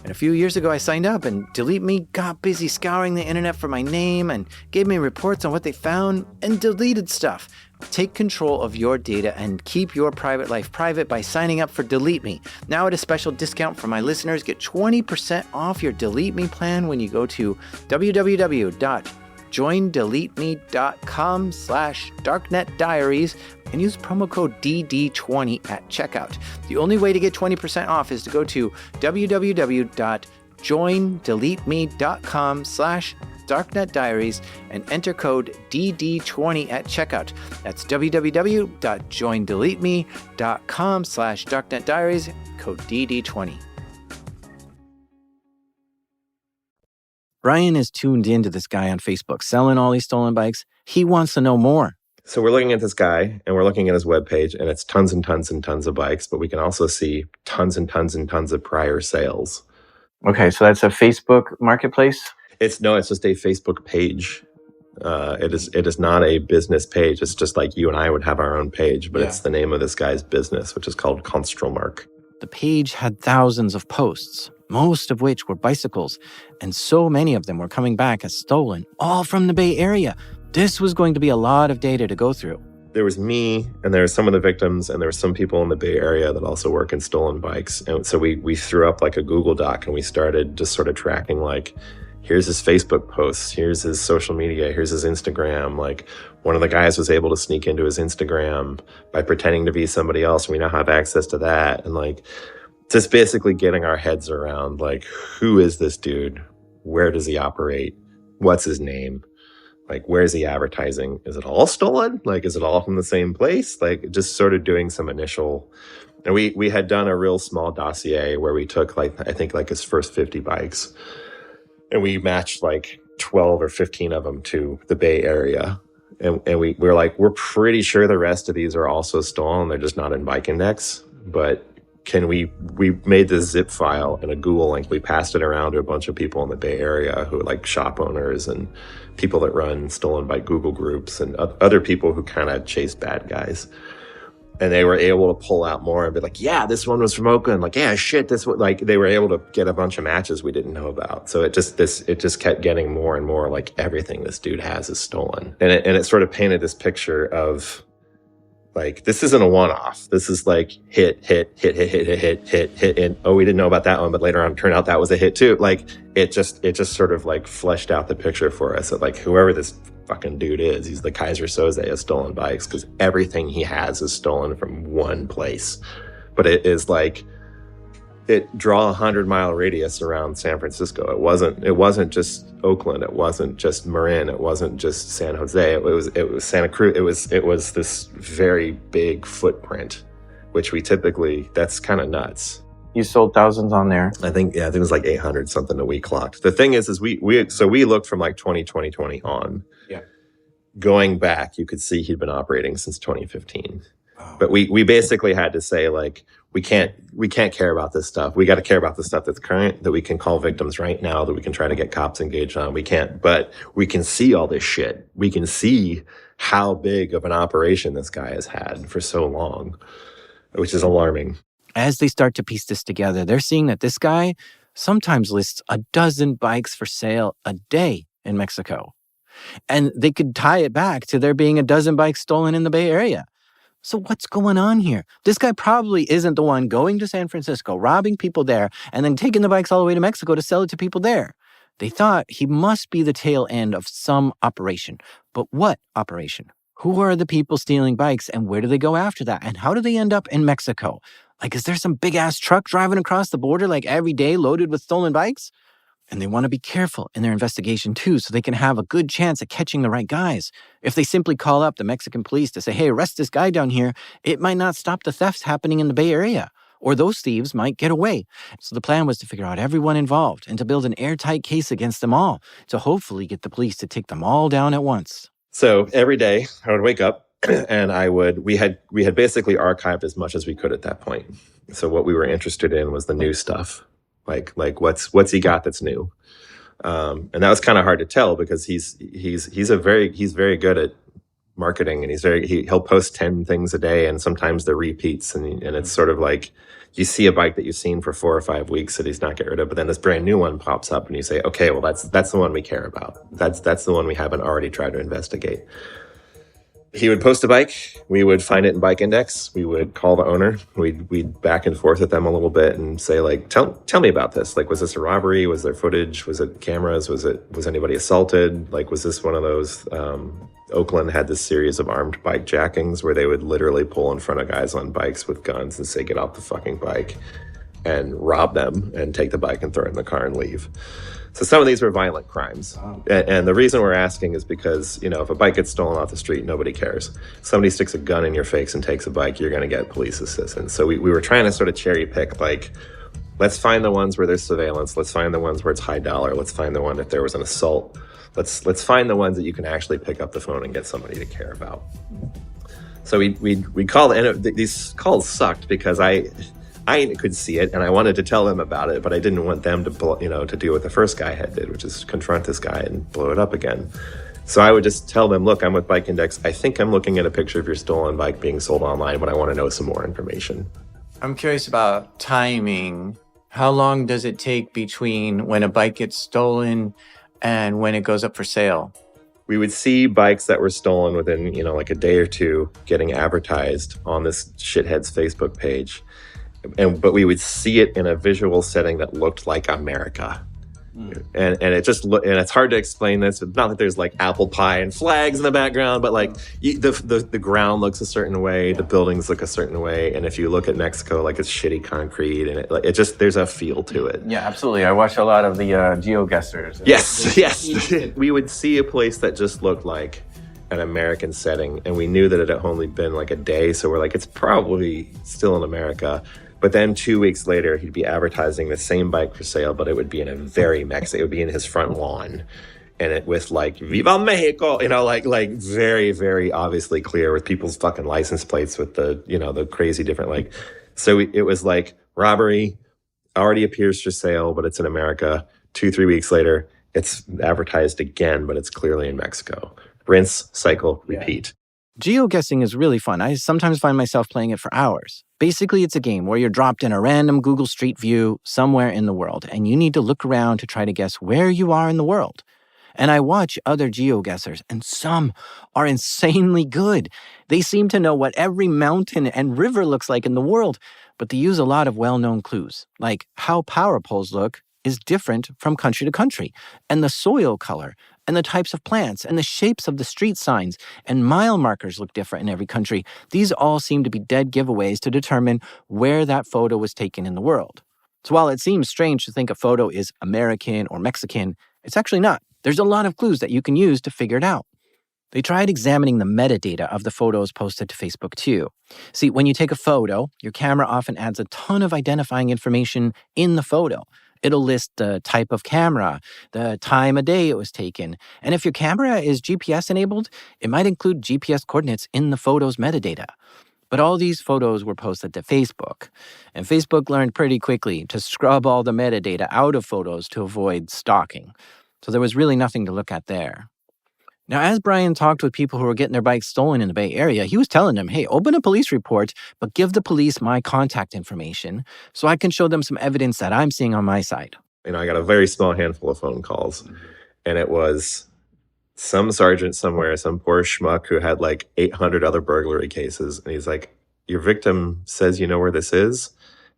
And a few years ago I signed up and Delete Me got busy scouring the internet for my name and gave me reports on what they found and deleted stuff. Take control of your data and keep your private life private by signing up for Delete Me. Now at a special discount for my listeners, get 20% off your Delete Me plan when you go to www.joindeleteme.com/darknetdiaries and use promo code DD20 at checkout. The only way to get 20% off is to go to www.joindeleteme.com joindeleteme.com/darknetdiaries and enter code DD20 at checkout. That's www.joindeleteme.com/darknetdiaries, code DD20. Ryan is tuned into this guy on Facebook selling all these stolen bikes. He wants to know more. So we're looking at this guy and we're looking at his webpage, and it's tons and tons and tons of bikes, but we can also see tons and tons and tons of prior sales. Okay, so that's a Facebook marketplace? It's just a Facebook page. It is not a business page. It's just like you and I would have our own page, but it's the name of this guy's business, which is called Konstrelmark. The page had thousands of posts, most of which were bicycles, and so many of them were coming back as stolen, all from the Bay Area. This was going to be a lot of data to go through. There was me, and there were some of the victims, and there were some people in the Bay Area that also work in stolen bikes. And so we threw up like a Google Doc, and we started just sort of tracking, like, here's his Facebook posts, here's his social media, here's his Instagram. Like, one of the guys was able to sneak into his Instagram by pretending to be somebody else. We now have access to that. And like, just basically getting our heads around, like, who is this dude? Where does he operate? What's his name? Like, where's he advertising? Is it all stolen? Like, is it all from the same place? Like, just sort of doing some initial, and we had done a real small dossier where we took, like, I think like his first 50 bikes, and we matched like 12 or 15 of them to the Bay Area. And we were like, we're pretty sure the rest of these are also stolen. They're just not in Bike Index. But we made this zip file and a Google link. We passed it around to a bunch of people in the Bay Area who are like shop owners and people that run stolen bike Google groups and other people who kind of chase bad guys. And they were able to pull out more and be like, yeah, this one was from Oakland. Like, yeah, shit, this one. Like, they were able to get a bunch of matches we didn't know about. So it just kept getting more and more like everything this dude has is stolen. And it sort of painted this picture of, like, this isn't a one-off. This is like hit, and oh, we didn't know about that one, but later on it turned out that was a hit too. Like, it just sort of like fleshed out the picture for us of like, whoever this fucking dude is, he's the Kaiser Soze of stolen bikes, because everything he has is stolen from one place. But it is like, it draw 100-mile radius around San Francisco. It wasn't just Oakland. It wasn't just Marin. It wasn't just San Jose. It was Santa Cruz. It was this very big footprint, which that's kind of nuts. You sold thousands on there. I think it was like 800 something that we clocked. The thing is we looked from like 2020 on. Yeah. Going back, you could see he'd been operating since 2015. Oh. But we basically had to say, like, we can't care about this stuff. We got to care about the stuff that's current, that we can call victims right now, that we can try to get cops engaged on. We can't, but we can see all this shit. We can see how big of an operation this guy has had for so long, which is alarming. As they start to piece this together, they're seeing that this guy sometimes lists 12 bikes for sale a day in Mexico. And they could tie it back to there being 12 bikes stolen in the Bay Area. So what's going on here? This guy probably isn't the one going to San Francisco, robbing people there, and then taking the bikes all the way to Mexico to sell it to people there. They thought he must be the tail end of some operation. But what operation? Who are the people stealing bikes, and where do they go after that? And how do they end up in Mexico? Like, is there some big-ass truck driving across the border like every day loaded with stolen bikes? And they want to be careful in their investigation too, so they can have a good chance at catching the right guys. If they simply call up the Mexican police to say, hey, arrest this guy down here, it might not stop the thefts happening in the Bay Area, or those thieves might get away. So the plan was to figure out everyone involved and to build an airtight case against them all, to hopefully get the police to take them all down at once. So every day I would wake up and we had basically archived as much as we could at that point. So what we were interested in was the new stuff. Like what's he got that's new? And that was kind of hard to tell, because he's very good at marketing, and he'll post 10 things a day, and sometimes they're repeats, and it's sort of like you see a bike that you've seen for 4 or 5 weeks that he's not getting rid of, but then this brand new one pops up and you say, okay, well that's the one we care about. That's the one we haven't already tried to investigate. He would post a bike. We would find it in Bike Index. We would call the owner. We'd back and forth with them a little bit and say, like, tell me about this. Like, was this a robbery? Was there footage? Was it cameras? Was anybody assaulted? Like, was this one of those, Oakland had this series of armed bike jackings where they would literally pull in front of guys on bikes with guns and say, get off the fucking bike. and rob them and take the bike and throw it in the car and leave. So some of these were violent crimes. And the reason we're asking is because, if a bike gets stolen off the street, nobody cares. Somebody sticks a gun in your face and takes a bike, you're going to get police assistance. So we were trying to sort of cherry pick, like, let's find the ones where there's surveillance. Let's find the ones where it's high dollar. Let's find the one if there was an assault. Let's find the ones that you can actually pick up the phone and get somebody to care about. So we called, and these calls sucked because I could see it and I wanted to tell them about it, but I didn't want them to to do what the first guy did, which is confront this guy and blow it up again. So I would just tell them, look, I'm with Bike Index. I think I'm looking at a picture of your stolen bike being sold online, but I want to know some more information. I'm curious about timing. How long does it take between when a bike gets stolen and when it goes up for sale? We would see bikes that were stolen within, like a day or two getting advertised on this shithead's Facebook page. But we would see it in a visual setting that looked like America. And it just and it's hard to explain this. Not that there's like apple pie and flags in the background, but like the ground looks a certain way, the buildings look a certain way, and if you look at Mexico, like it's shitty concrete, and it just there's a feel to it. Yeah, absolutely. I watch a lot of the GeoGuessers. Yes. We would see a place that just looked like an American setting, and we knew that it had only been like a day, so we're like, it's probably still in America. But then 2 weeks later, he'd be advertising the same bike for sale, but it would be in a very Mexican, it would be in his front lawn. And it with like, Viva Mexico, like very, very obviously clear with people's fucking license plates with the, the crazy different, so it was like robbery already appears for sale, but it's in America. 2-3 weeks later, it's advertised again, but it's clearly in Mexico. Rinse, cycle, repeat. GeoGuessing is really fun. I sometimes find myself playing it for hours. Basically, it's a game where you're dropped in a random Google Street View somewhere in the world, and you need to look around to try to guess where you are in the world. And I watch other GeoGuessers, and some are insanely good. They seem to know what every mountain and river looks like in the world, but they use a lot of well-known clues, like how power poles look is different from country to country, and the soil color, and the types of plants, and the shapes of the street signs, and mile markers look different in every country. These all seem to be dead giveaways to determine where that photo was taken in the world. So while it seems strange to think a photo is American or Mexican, it's actually not. There's a lot of clues that you can use to figure it out. They tried examining the metadata of the photos posted to Facebook too. See, when you take a photo, your camera often adds a ton of identifying information in the photo. It'll list the type of camera, the time of day it was taken, and if your camera is GPS enabled, it might include GPS coordinates in the photo's metadata. But all these photos were posted to Facebook, and Facebook learned pretty quickly to scrub all the metadata out of photos to avoid stalking. So there was really nothing to look at there. Now, as Brian talked with people who were getting their bikes stolen in the Bay Area, he was telling them, hey, open a police report, but give the police my contact information so I can show them some evidence that I'm seeing on my side. I got a very small handful of phone calls, and it was some sergeant somewhere, some poor schmuck who had like 800 other burglary cases. And he's like, your victim says you know where this is?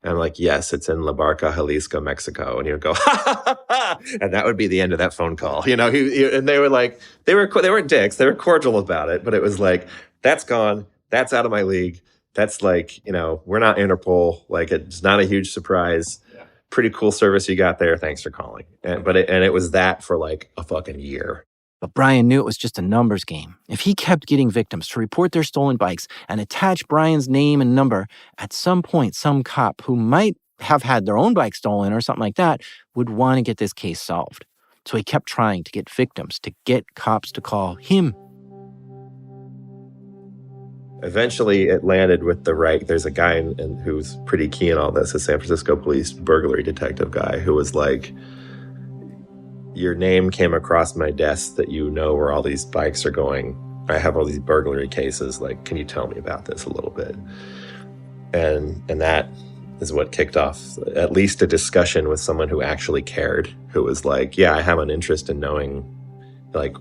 And I'm like, yes, it's in La Barca, Jalisco, Mexico. And he would go, ha, ha, ha, ha. And that would be the end of that phone call. And they were like, they weren't dicks. They were cordial about it. But it was like, that's gone. That's out of my league. That's like, we're not Interpol. Like, it's not a huge surprise. Yeah. Pretty cool service you got there. Thanks for calling. And it was that for like a fucking year. But Brian knew it was just a numbers game. If he kept getting victims to report their stolen bikes and attach Brian's name and number, at some point, some cop who might have had their own bike stolen or something like that would want to get this case solved. So he kept trying to get victims, to get cops to call him. Eventually, it landed with the right. There's a guy who's pretty keen on this, a San Francisco police burglary detective guy who was like, your name came across my desk that you know where all these bikes are going. I have all these burglary cases. Like, can you tell me about this a little bit? And that is what kicked off at least a discussion with someone who actually cared, who was like, yeah, I have an interest in knowing, like,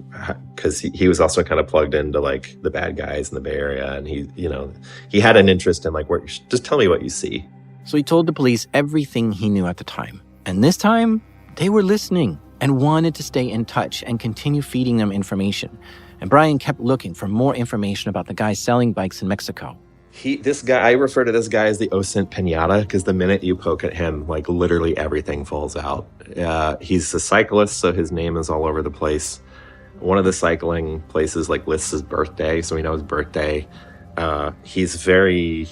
because he was also kind of plugged into like the bad guys in the Bay Area. And he had an interest in like, just tell me what you see. So he told the police everything he knew at the time. And this time, they were listening and wanted to stay in touch and continue feeding them information. And Brian kept looking for more information about the guy selling bikes in Mexico. This guy, I refer to this guy as the Ocent Pinata, because the minute you poke at him, like literally everything falls out. He's a cyclist, so his name is all over the place. One of the cycling places like lists his birthday, so we know his birthday. He's very,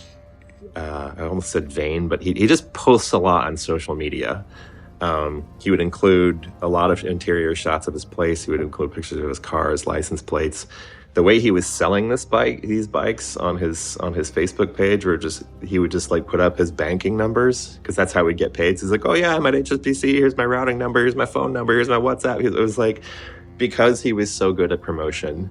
I almost said vain, but he just posts a lot on social media. He would include a lot of interior shots of his place. He would include pictures of his cars, license plates. The way he was selling these bikes on his Facebook page, he would just like put up his banking numbers, because that's how we'd get paid. So he's like, oh yeah, I'm at HSBC. Here's my routing number. Here's my phone number. Here's my WhatsApp. It was like, because he was so good at promotion,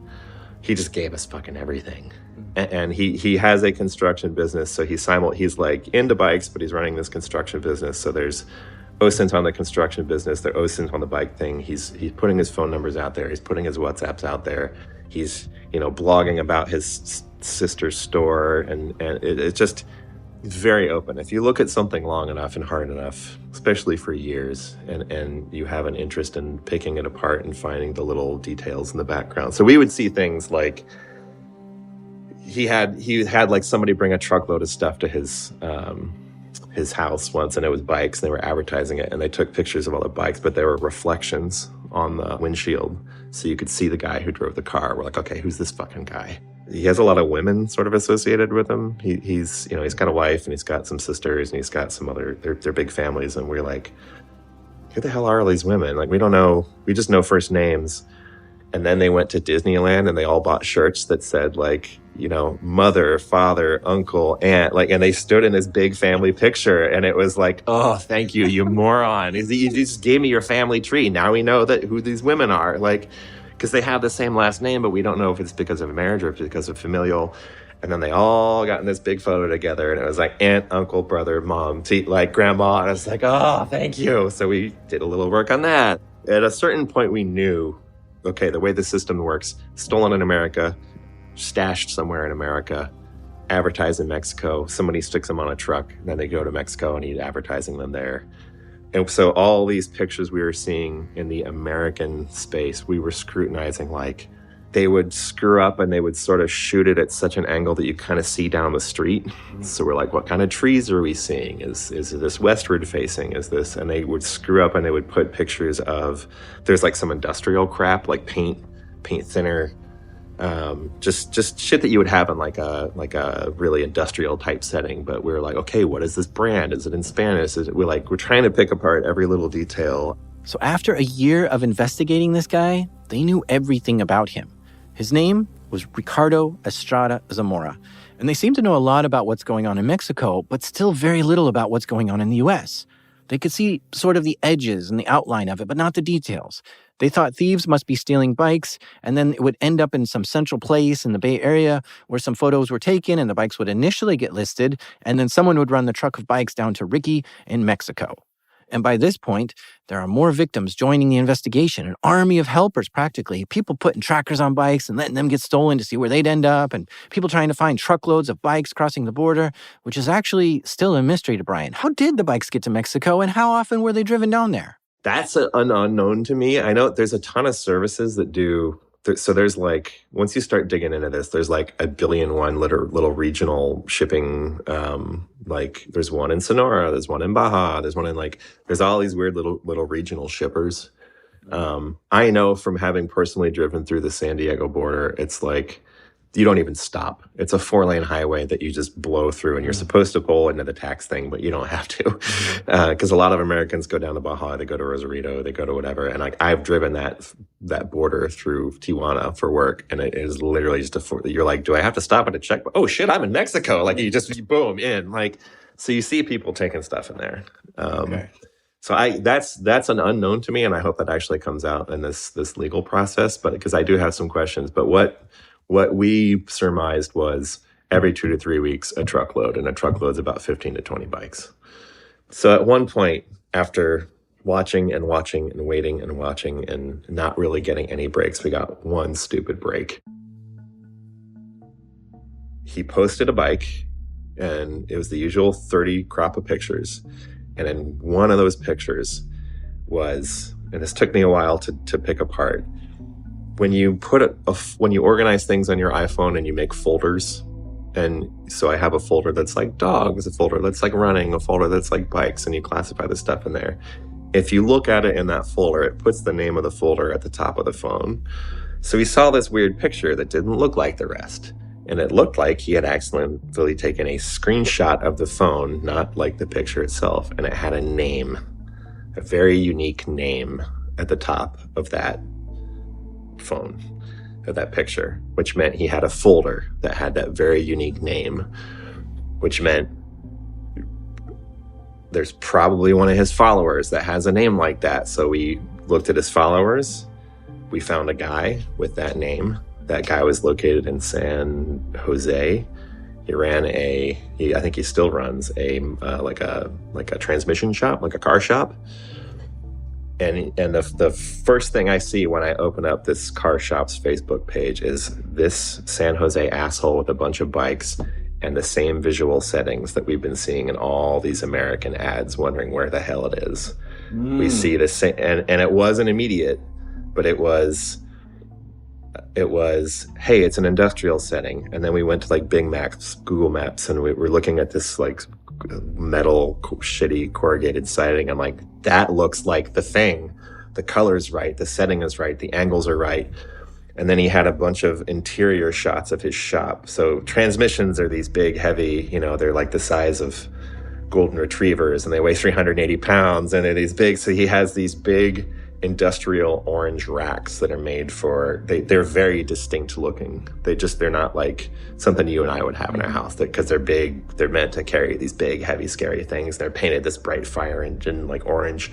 he just gave us fucking everything. And he has a construction business, so he's like into bikes, but he's running this construction business. So there's Ocent on the construction business, there's Ocent on the bike thing. He's putting his phone numbers out there. He's putting his WhatsApps out there. He's, blogging about his sister's store, and it's just very open. If you look at something long enough and hard enough, especially for years, and you have an interest in picking it apart and finding the little details in the background. So we would see things like he had like somebody bring a truckload of stuff to his house once, and it was bikes, and they were advertising it, and they took pictures of all the bikes, but there were reflections on the windshield, so you could see the guy who drove the car. We're like, okay, who's this fucking guy? He has a lot of women sort of associated with him. He's got a wife, and he's got some sisters, and he's got some other, they're big families, and we're like, who the hell are all these women? Like, we don't know, we just know first names. And then they went to Disneyland, and they all bought shirts that said like, mother, father, uncle, aunt, like, and they stood in this big family picture, and it was like, oh, thank you, you moron. You just gave me your family tree. Now we know who these women are, like, because they have the same last name, but we don't know if it's because of marriage or if it's because of familial. And then they all got in this big photo together, and it was like aunt, uncle, brother, mom, like grandma, and I was like, oh, thank you. So we did a little work on that. At a certain point, we knew, okay, the way the system works, stolen in America, stashed somewhere in America, advertised in Mexico, somebody sticks them on a truck, and then they go to Mexico and he's advertising them there. And so all these pictures we were seeing in the American space, we were scrutinizing, like, they would screw up and they would sort of shoot it at such an angle that you kind of see down the street. So we're like, what kind of trees are we seeing? Is this westward facing? Is this? And they would screw up and they would put pictures of, there's like some industrial crap, like paint thinner, just shit that you would have in like a really industrial type setting. But we're like, okay, what is this brand? Is it in Spanish? We're trying to pick apart every little detail. So after a year of investigating this guy, they knew everything about him. His name was Ricardo Estrada Zamora, and they seemed to know a lot about what's going on in Mexico, but still very little about what's going on in the U.S. They could see sort of the edges and the outline of it, but not the details. They thought thieves must be stealing bikes, and then it would end up in some central place in the Bay Area where some photos were taken and the bikes would initially get listed, and then someone would run the truck of bikes down to Ricky in Mexico. And by this point, there are more victims joining the investigation, an army of helpers practically, people putting trackers on bikes and letting them get stolen to see where they'd end up, and people trying to find truckloads of bikes crossing the border, which is actually still a mystery to Brian. How did the bikes get to Mexico, and how often were they driven down there? That's an unknown to me. I know there's a ton of services that do. So there's like, once you start digging into this, there's like 1 billion little regional shipping. Like there's one in Sonora, there's one in Baja, there's one in there's all these weird little regional shippers. I know from having personally driven through the San Diego border, it's like, you don't even stop. It's a 4-lane highway that you just blow through, and you're supposed to pull into the tax thing, but you don't have to. Because a lot of Americans go down to Baja, they go to Rosarito, they go to whatever. And I've driven that border through Tijuana for work, and it is literally just you're like, do I have to stop at a check? Oh shit, I'm in Mexico. Like you boom in. Like, so you see people taking stuff in there. Okay. So that's an unknown to me, and I hope that actually comes out in this legal process. But because I do have some questions. But what we surmised was every 2 to 3 weeks, a truckload, and a truckload's about 15 to 20 bikes. So at one point, after watching and watching and waiting and watching and not really getting any breaks, we got one stupid break. He posted a bike, and it was the usual 30 crop of pictures. And in one of those pictures was, and this took me a while to pick apart, when you when you organize things on your iPhone and you make folders, And so I have a folder that's like dogs, a folder that's like running, a folder that's like bikes, and you classify the stuff in there. If you look at it in that folder, it puts the name of the folder at the top of the phone. So he saw this weird picture that didn't look like the rest. And it looked like he had accidentally taken a screenshot of the phone, not like the picture itself. And it had a name, a very unique name at the top of that phone, of that picture, which meant he had a folder that had that very unique name, which meant there's probably one of his followers that has a name like that. So we looked at his followers. We found a guy with that name. That guy was located in San Jose. He ran I think he still runs like a transmission shop, like a car shop. And the first thing I see when I open up this car shop's Facebook page is this San Jose asshole with a bunch of bikes and the same visual settings that we've been seeing in all these American ads, wondering where the hell it is. We see the same, and it wasn't immediate, but it was, hey, it's an industrial setting. And then we went to like Bing Maps, Google Maps, and we were looking at this like metal, shitty corrugated siding. I'm like, that looks like the thing. The color's right, the setting is right, the angles are right. And then he had a bunch of interior shots of his shop. So transmissions are these big, heavy, they're like the size of golden retrievers, and they weigh 380 pounds, and they're these big. So he has these big industrial orange racks that are made for, they're very distinct looking. They're not like something you and I would have in our house, because they're big. They're meant to carry these big, heavy, scary things. They're painted this bright fire engine, like orange.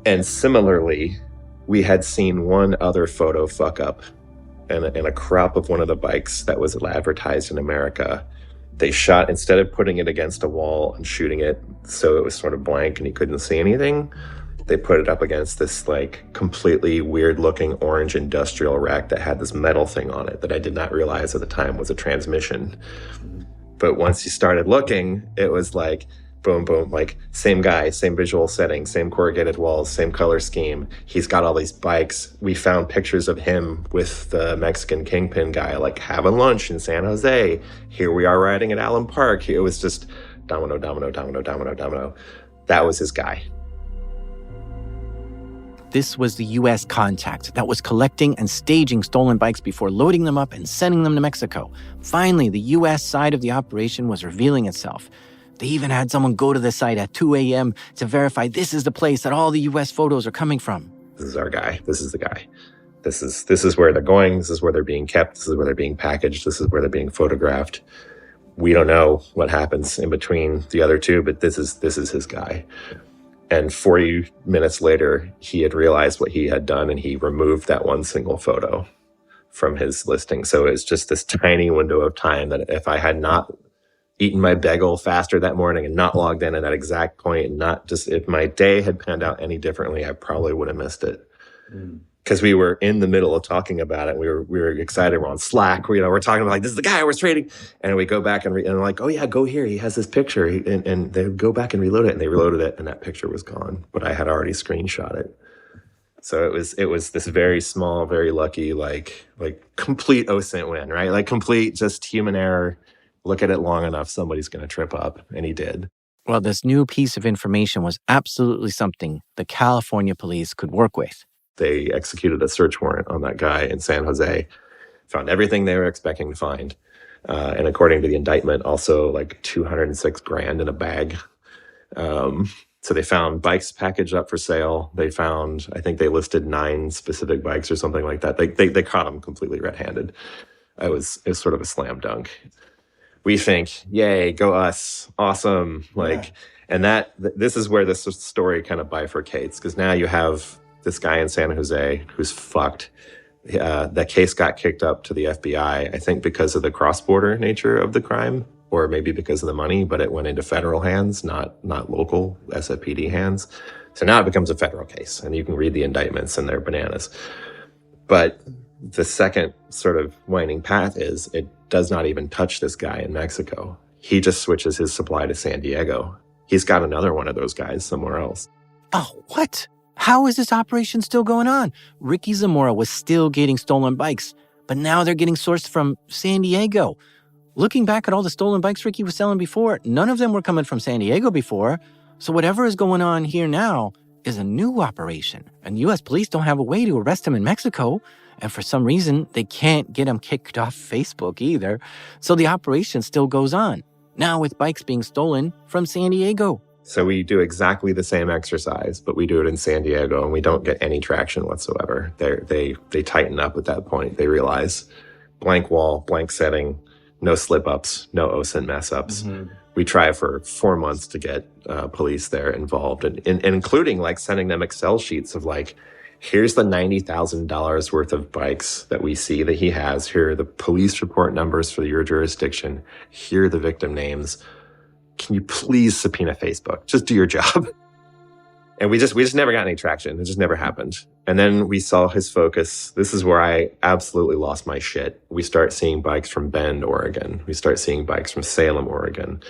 And similarly, we had seen one other photo fuck up in a crop of one of the bikes that was advertised in America. They shot, instead of putting it against a wall and shooting it so it was sort of blank and you couldn't see anything, they put it up against this like completely weird looking orange industrial rack that had this metal thing on it that I did not realize at the time was a transmission. But once you started looking, it was like, boom, boom, like same guy, same visual setting, same corrugated walls, same color scheme. He's got all these bikes. We found pictures of him with the Mexican kingpin guy, like having lunch in San Jose. Here we are riding at Allen Park. It was just domino, domino, domino, domino, domino. That was his guy. This was the U.S. contact that was collecting and staging stolen bikes before loading them up and sending them to Mexico. Finally, the U.S. side of the operation was revealing itself. They even had someone go to the site at 2 a.m. to verify this is the place that all the U.S. photos are coming from. This is our guy. This is the guy. This is where they're going. This is where they're being kept. This is where they're being packaged. This is where they're being photographed. We don't know what happens in between the other two, but this is his guy. And 40 minutes later, he had realized what he had done, and he removed that one single photo from his listing. So it's just this tiny window of time that if I had not eaten my bagel faster that morning and not logged in at that exact point, and not just, if my day had panned out any differently, I probably would have missed it. Because we were in the middle of talking about it. We were excited. We're on Slack. We're talking about like, this is the guy we're trading. And we go back and like, oh yeah, go here. He has this picture. And they go back and reload it. And they reloaded it, and that picture was gone. But I had already screenshot it. So it was this very small, very lucky, like complete OSINT win, right? Like complete just human error. Look at it long enough, somebody's going to trip up. And he did. Well, this new piece of information was absolutely something the California police could work with. They executed a search warrant on that guy in San Jose, found everything they were expecting to find. And according to the indictment, also like $206,000 in a bag. So they found bikes packaged up for sale. They found, I think they listed 9 specific bikes or something like that. They caught them completely red-handed. It was sort of a slam dunk. We think, yay, go us, awesome. And this is where this story kind of bifurcates, because now you have this guy in San Jose who's fucked. That case got kicked up to the FBI, I think because of the cross-border nature of the crime, or maybe because of the money, but it went into federal hands, not local SFPD hands. So now it becomes a federal case, and you can read the indictments and they're bananas. But the second sort of winding path is it does not even touch this guy in Mexico. He just switches his supply to San Diego. He's got another one of those guys somewhere else. Oh, what? How is this operation still going on? Ricky Zamora was still getting stolen bikes. But now they're getting sourced from San Diego. Looking back at all the stolen bikes Ricky was selling before, none of them were coming from San Diego before. So whatever is going on here now is a new operation. And U.S. police don't have a way to arrest him in Mexico. And for some reason, they can't get him kicked off Facebook either. So the operation still goes on, now with bikes being stolen from San Diego. So we do exactly the same exercise, but we do it in San Diego, and we don't get any traction whatsoever. They tighten up at that point. They realize blank wall, blank setting, no slip-ups, no OSINT mess-ups. Mm-hmm. We try for 4 months to get police there involved, and including like sending them Excel sheets of like, here's the $90,000 worth of bikes that we see that he has. Here are the police report numbers for your jurisdiction. Here are the victim names. Can you please subpoena Facebook? Just do your job. And we just never got any traction. It just never happened. And then we saw his focus. This is where I absolutely lost my shit. We start seeing bikes from Bend, Oregon. We start seeing bikes from Salem, Oregon.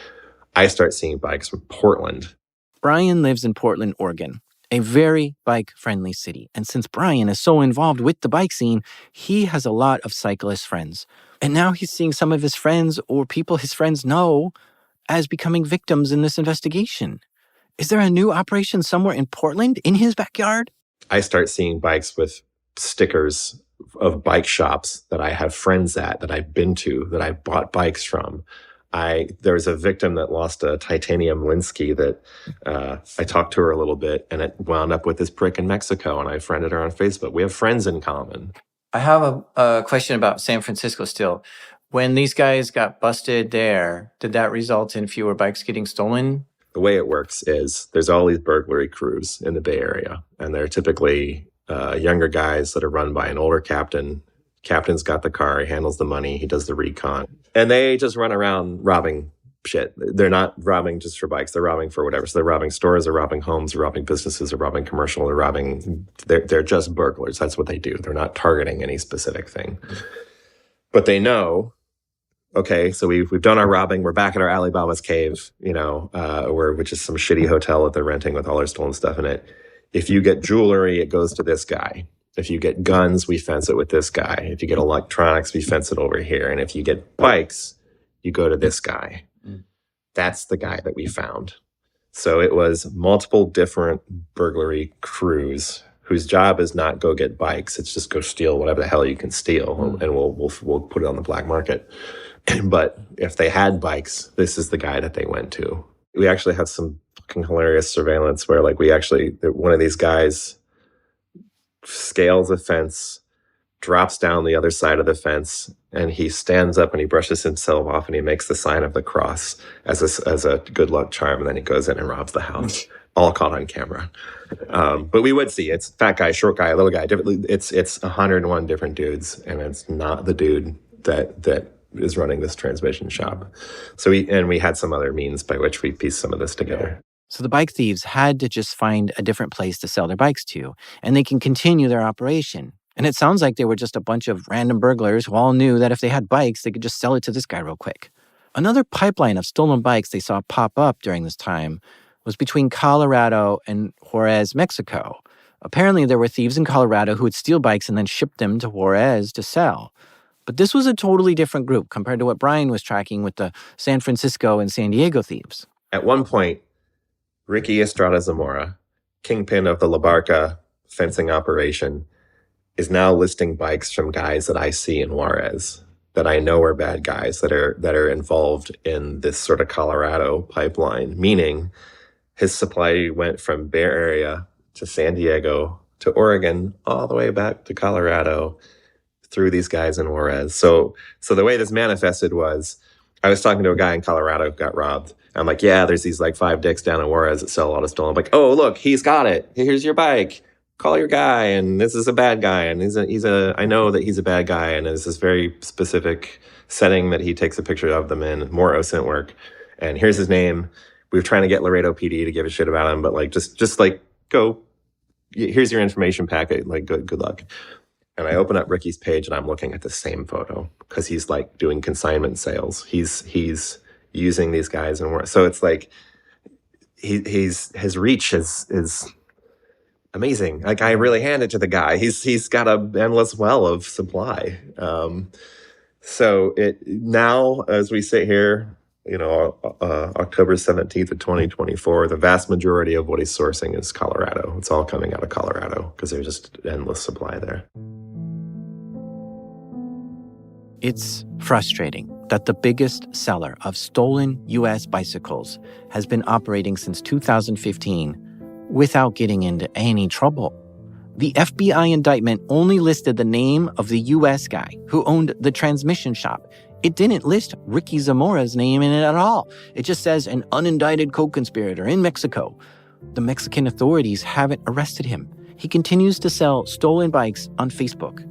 I start seeing bikes from Portland. Brian lives in Portland, Oregon, a very bike-friendly city. And since Brian is so involved with the bike scene, he has a lot of cyclist friends. And now he's seeing some of his friends or people his friends know as becoming victims in this investigation. Is there a new operation somewhere in Portland in his backyard? I start seeing bikes with stickers of bike shops that I have friends at, that I've been to, that I bought bikes from. There was a victim that lost a titanium Linsky that I talked to her a little bit, and it wound up with this prick in Mexico, and I friended her on Facebook. We have friends in common. I have a question about San Francisco still. When these guys got busted there, did that result in fewer bikes getting stolen? The way it works is there's all these burglary crews in the Bay Area, and they're typically younger guys that are run by an older captain. Captain's got the car, he handles the money, he does the recon. And they just run around robbing shit. They're not robbing just for bikes, they're robbing for whatever. So they're robbing stores, they're robbing homes, they're robbing businesses, they're robbing commercial, they're just burglars. That's what they do. They're not targeting any specific thing. But they know, okay, so we've done our robbing. We're back at our Alibaba's cave, which is some shitty hotel that they're renting with all their stolen stuff in it. If you get jewelry, it goes to this guy. If you get guns, we fence it with this guy. If you get electronics, we fence it over here. And if you get bikes, you go to this guy. That's the guy that we found. So it was multiple different burglary crews whose job is not go get bikes. It's just go steal whatever the hell you can steal, and we'll put it on the black market. But if they had bikes, this is the guy that they went to. We actually have some fucking hilarious surveillance where one of these guys scales a fence, drops down the other side of the fence, and he stands up and he brushes himself off and he makes the sign of the cross as a good luck charm, and then he goes in and robs the house. All caught on camera. But we would see it's fat guy, short guy, little guy. It's 101 different dudes, and it's not the dude that is running this transmission shop. So we had some other means by which we pieced some of this together. So the bike thieves had to just find a different place to sell their bikes to, and they can continue their operation. And it sounds like they were just a bunch of random burglars who all knew that if they had bikes, they could just sell it to this guy real quick. Another pipeline of stolen bikes they saw pop up during this time was between Colorado and Juarez, Mexico. Apparently, there were thieves in Colorado who would steal bikes and then ship them to Juarez to sell. But this was a totally different group compared to what Brian was tracking with the San Francisco and San Diego thieves. At one point, Ricky Estrada Zamora, kingpin of the La Barca fencing operation, is now listing bikes from guys that I see in Juarez that I know are bad guys that are involved in this sort of Colorado pipeline, meaning his supply went from Bay Area to San Diego to Oregon, all the way back to Colorado through these guys in Juarez. So the way this manifested was, I was talking to a guy in Colorado who got robbed. I'm like, yeah, there's these like 5 dicks down in Juarez that sell a lot of stolen. I'm like, oh, look, he's got it. Here's your bike. Call your guy. And this is a bad guy. And I know that he's a bad guy. And there's this very specific setting that he takes a picture of them in, more OSINT work. And here's his name. We were trying to get Laredo PD to give a shit about him, but like, just like, go, here's your information packet. Like, good luck. And I open up Ricky's page and I'm looking at the same photo because he's like doing consignment sales. He's using these guys, and so it's like his reach is amazing. Like, I really hand it to the guy. He's got a endless well of supply. So it now, as we sit here, October 17th of 2024, the vast majority of what he's sourcing is Colorado. It's all coming out of Colorado because there's just endless supply there. It's frustrating that the biggest seller of stolen U.S. bicycles has been operating since 2015 without getting into any trouble. The FBI indictment only listed the name of the U.S. guy who owned the transmission shop. It didn't list Ricky Zamora's name in it at all. It just says an unindicted co-conspirator in Mexico. The Mexican authorities haven't arrested him. He continues to sell stolen bikes on Facebook.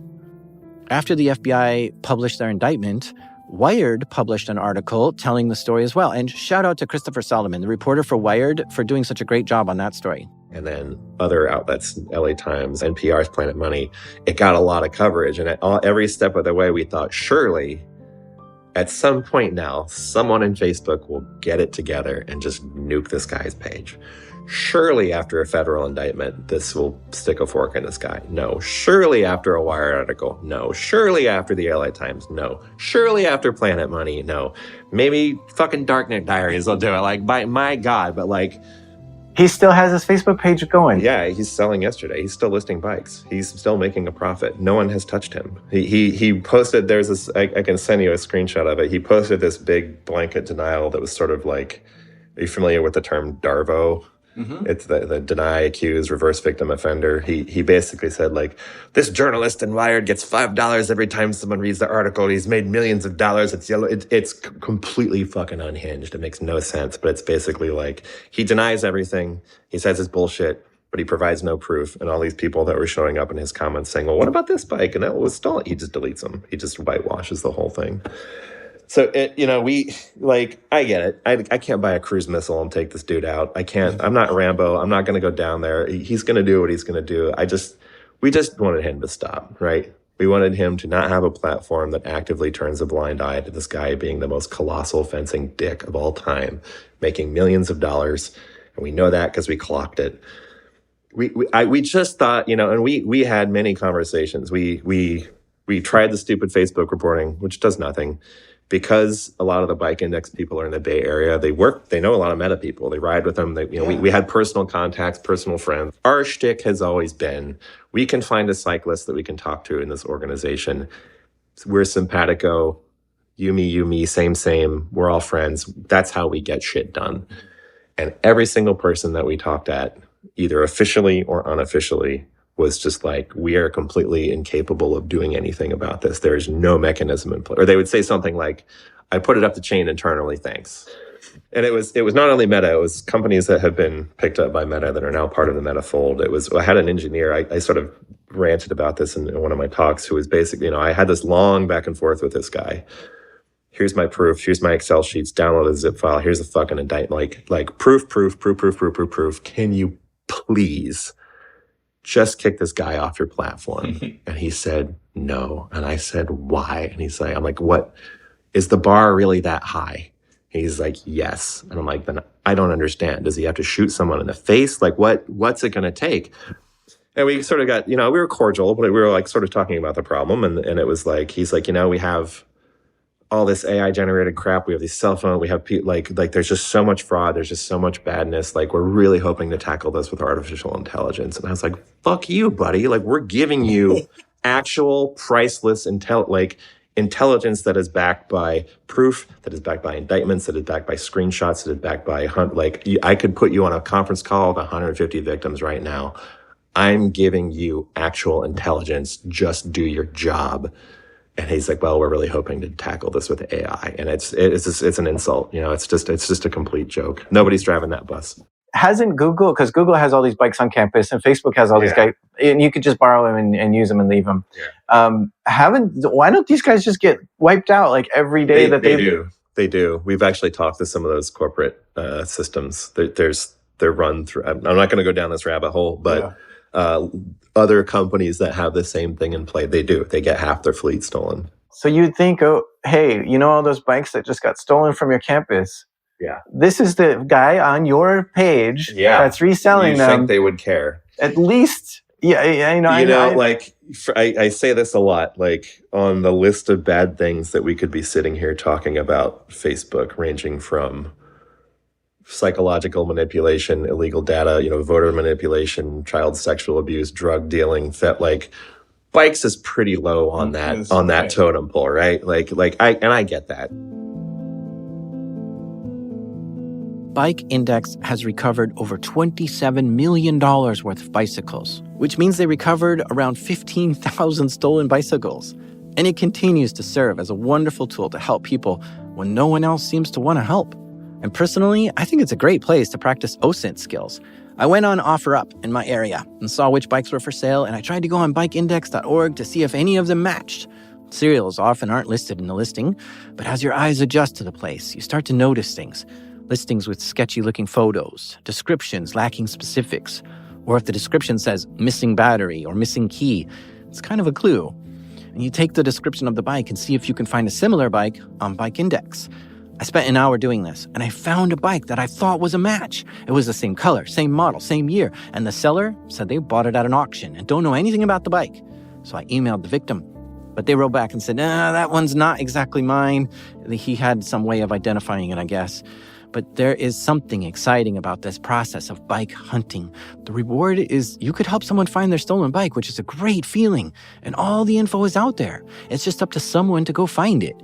After the FBI published their indictment, Wired published an article telling the story as well. And shout out to Christopher Solomon, the reporter for Wired, for doing such a great job on that story. And then other outlets, LA Times, NPR's Planet Money, it got a lot of coverage. And every step of the way, we thought, surely, at some point now, someone in Facebook will get it together and just nuke this guy's page. Surely after a federal indictment, this will stick a fork in this guy. No. Surely after a Wired article. No. Surely after the LA Times. No. Surely after Planet Money. No. Maybe fucking Darknet Diaries will do it. Like, my God, but like... He still has his Facebook page going. Yeah, he's selling yesterday. He's still listing bikes. He's still making a profit. No one has touched him. He posted, there's this, I can send you a screenshot of it. He posted this big blanket denial that was sort of like, are you familiar with the term DARVO? Mm-hmm. It's the deny, accuse, reverse victim offender. He basically said, like, this journalist in Wired gets $5 every time someone reads the article. He's made millions of dollars. It's yellow. It's completely fucking unhinged. It makes no sense. But it's basically like he denies everything. He says it's bullshit, but he provides no proof. And all these people that were showing up in his comments saying, well, what about this bike? And that was stolen. He just deletes them. He just whitewashes the whole thing. So, I get it. I can't buy a cruise missile and take this dude out. I can't. I'm not Rambo. I'm not going to go down there. He's going to do what he's going to do. We just wanted him to stop, right? We wanted him to not have a platform that actively turns a blind eye to this guy being the most colossal fencing dick of all time, making millions of dollars. And we know that because we clocked it. We just thought, and we had many conversations. We tried the stupid Facebook reporting, which does nothing. Because a lot of the Bike Index people are in the Bay Area, they know a lot of Meta people. They ride with them. We had personal contacts, personal friends. Our shtick has always been, we can find a cyclist that we can talk to in this organization. We're simpatico, you, me, same. We're all friends. That's how we get shit done. And every single person that we talked at, either officially or unofficially, was just like, we are completely incapable of doing anything about this. There is no mechanism in place. Or they would say something like, I put it up the chain internally, thanks. And it was not only Meta, it was companies that have been picked up by Meta that are now part of the Meta fold. I had an engineer, I sort of ranted about this in one of my talks, who was basically, I had this long back and forth with this guy. Here's my proof. Here's my Excel sheets. Download a zip file. Here's the fucking indictment. Like proof. Can you please just kick this guy off your platform? And he said, no. And I said, why? And he's like, I'm like, what? Is the bar really that high? He's like, yes. And I'm like, then I don't understand. Does he have to shoot someone in the face? Like, what's it going to take? And we sort of got, we were cordial, but we were like sort of talking about the problem. And it was like, he's like, we have all this AI generated crap. We have these cell phones. We have like there's just so much fraud. There's just so much badness. Like, we're really hoping to tackle this with artificial intelligence. And I was like, fuck you, buddy. Like, we're giving you actual priceless intelligence that is backed by proof, that is backed by indictments, that is backed by screenshots, that is backed by I could put you on a conference call with 150 victims right now. I'm giving you actual intelligence. Just do your job. And he's like, well, we're really hoping to tackle this with AI. And it's an insult. It's just a complete joke. Nobody's driving that bus. Hasn't Google, because Google has all these bikes on campus and Facebook has all these guys, and you could just borrow them and use them and leave them. Yeah. Why don't these guys just get wiped out like every day They do. We've actually talked to some of those corporate systems. They're run through. I'm not going to go down this rabbit hole, but other companies that have the same thing in play, they do. They get half their fleet stolen. So you'd think, hey, all those bikes that just got stolen from your campus? Yeah. This is the guy on your page that's reselling them. You think they would care. at least, I say this a lot, like on the list of bad things that we could be sitting here talking about Facebook, ranging from psychological manipulation, illegal data, voter manipulation, child sexual abuse, drug dealing, like bikes is pretty low on that totem pole, right? I get that. Bike Index has recovered over $27 million worth of bicycles, which means they recovered around 15,000 stolen bicycles. And it continues to serve as a wonderful tool to help people when no one else seems to want to help. And personally, I think it's a great place to practice OSINT skills. I went on OfferUp in my area and saw which bikes were for sale, and I tried to go on bikeindex.org to see if any of them matched. Serials often aren't listed in the listing, but as your eyes adjust to the place, you start to notice things. Listings with sketchy-looking photos, descriptions lacking specifics, or if the description says missing battery or missing key, it's kind of a clue. And you take the description of the bike and see if you can find a similar bike on Bike Index. I spent an hour doing this, and I found a bike that I thought was a match. It was the same color, same model, same year, and the seller said they bought it at an auction and don't know anything about the bike. So I emailed the victim, but they wrote back and said, that one's not exactly mine. He had some way of identifying it, I guess. But there is something exciting about this process of bike hunting. The reward is you could help someone find their stolen bike, which is a great feeling. And all the info is out there. It's just up to someone to go find it.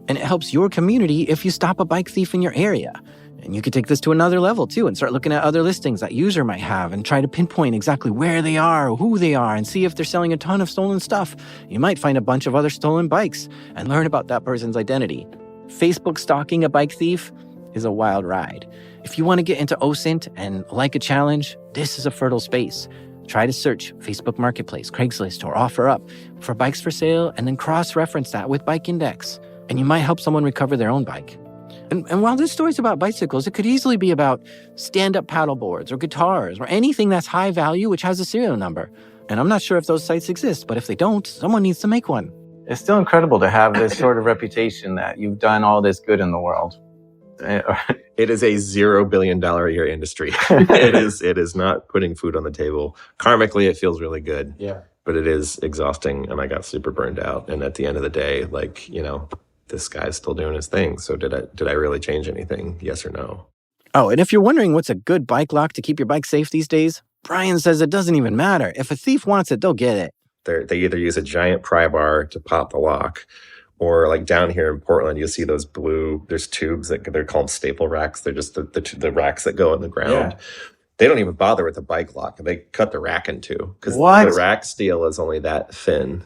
And it helps your community if you stop a bike thief in your area. And you could take this to another level, too, and start looking at other listings that user might have and try to pinpoint exactly where they are, who they are, and see if they're selling a ton of stolen stuff. You might find a bunch of other stolen bikes and learn about that person's identity. Facebook stalking a bike thief is a wild ride. If you want to get into OSINT and like a challenge, this is a fertile space. Try to search Facebook Marketplace, Craigslist, or OfferUp for bikes for sale, and then cross-reference that with Bike Index. And you might help someone recover their own bike. And while this story's about bicycles, it could easily be about stand-up paddle boards or guitars or anything that's high value which has a serial number. And I'm not sure if those sites exist, but if they don't, someone needs to make one. It's still incredible to have this sort of reputation that you've done all this good in the world. It is a $0 billion a year industry. It is not putting food on the table. Karmically, it feels really good. Yeah. But it is exhausting, and I got super burned out. And at the end of the day, this guy's still doing his thing. So did I really change anything? Yes or no? Oh, and if you're wondering what's a good bike lock to keep your bike safe these days, Brian says it doesn't even matter. If a thief wants it, they'll get it. They either use a giant pry bar to pop the lock, or like down here in Portland, you'll see those there's tubes that they're called staple racks. They're just the racks that go in the ground. Yeah. They don't even bother with the bike lock. They cut the rack in two because the rack steel is only that thin.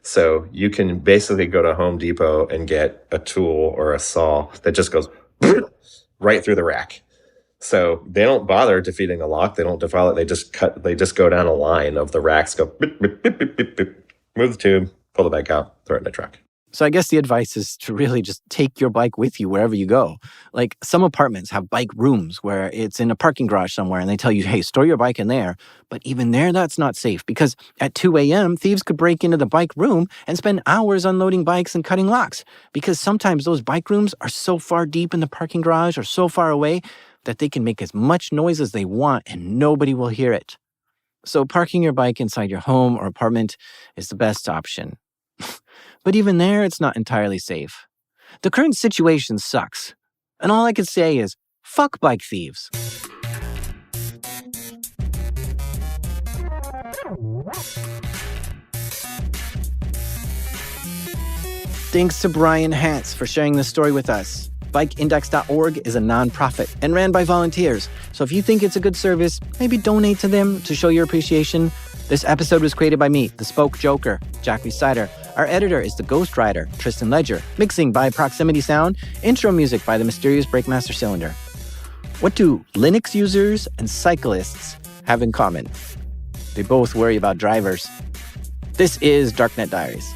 So you can basically go to Home Depot and get a tool or a saw that just goes right through the rack. So they don't bother defeating the lock. They don't defile it. They just go down a line of the racks, go beep, beep, beep, beep, beep, beep, move the tube, pull the bike out, throw it in the truck. So I guess the advice is to really just take your bike with you wherever you go. Like some apartments have bike rooms where it's in a parking garage somewhere and they tell you, hey, store your bike in there. But even there, that's not safe because at 2 a.m., thieves could break into the bike room and spend hours unloading bikes and cutting locks because sometimes those bike rooms are so far deep in the parking garage or so far away that they can make as much noise as they want and nobody will hear it. So parking your bike inside your home or apartment is the best option. But even there, it's not entirely safe. The current situation sucks. And all I can say is, fuck bike thieves. Thanks to Brian Hance for sharing this story with us. Bikeindex.org is a nonprofit and ran by volunteers. So if you think it's a good service, maybe donate to them to show your appreciation. This episode was created by me, the Spoke Joker, Jack Sider. Our editor is the Ghost Rider, Tristan Ledger. Mixing by Proximity Sound. Intro music by the mysterious Breakmaster Cylinder. What do Linux users and cyclists have in common? They both worry about drivers. This is Darknet Diaries.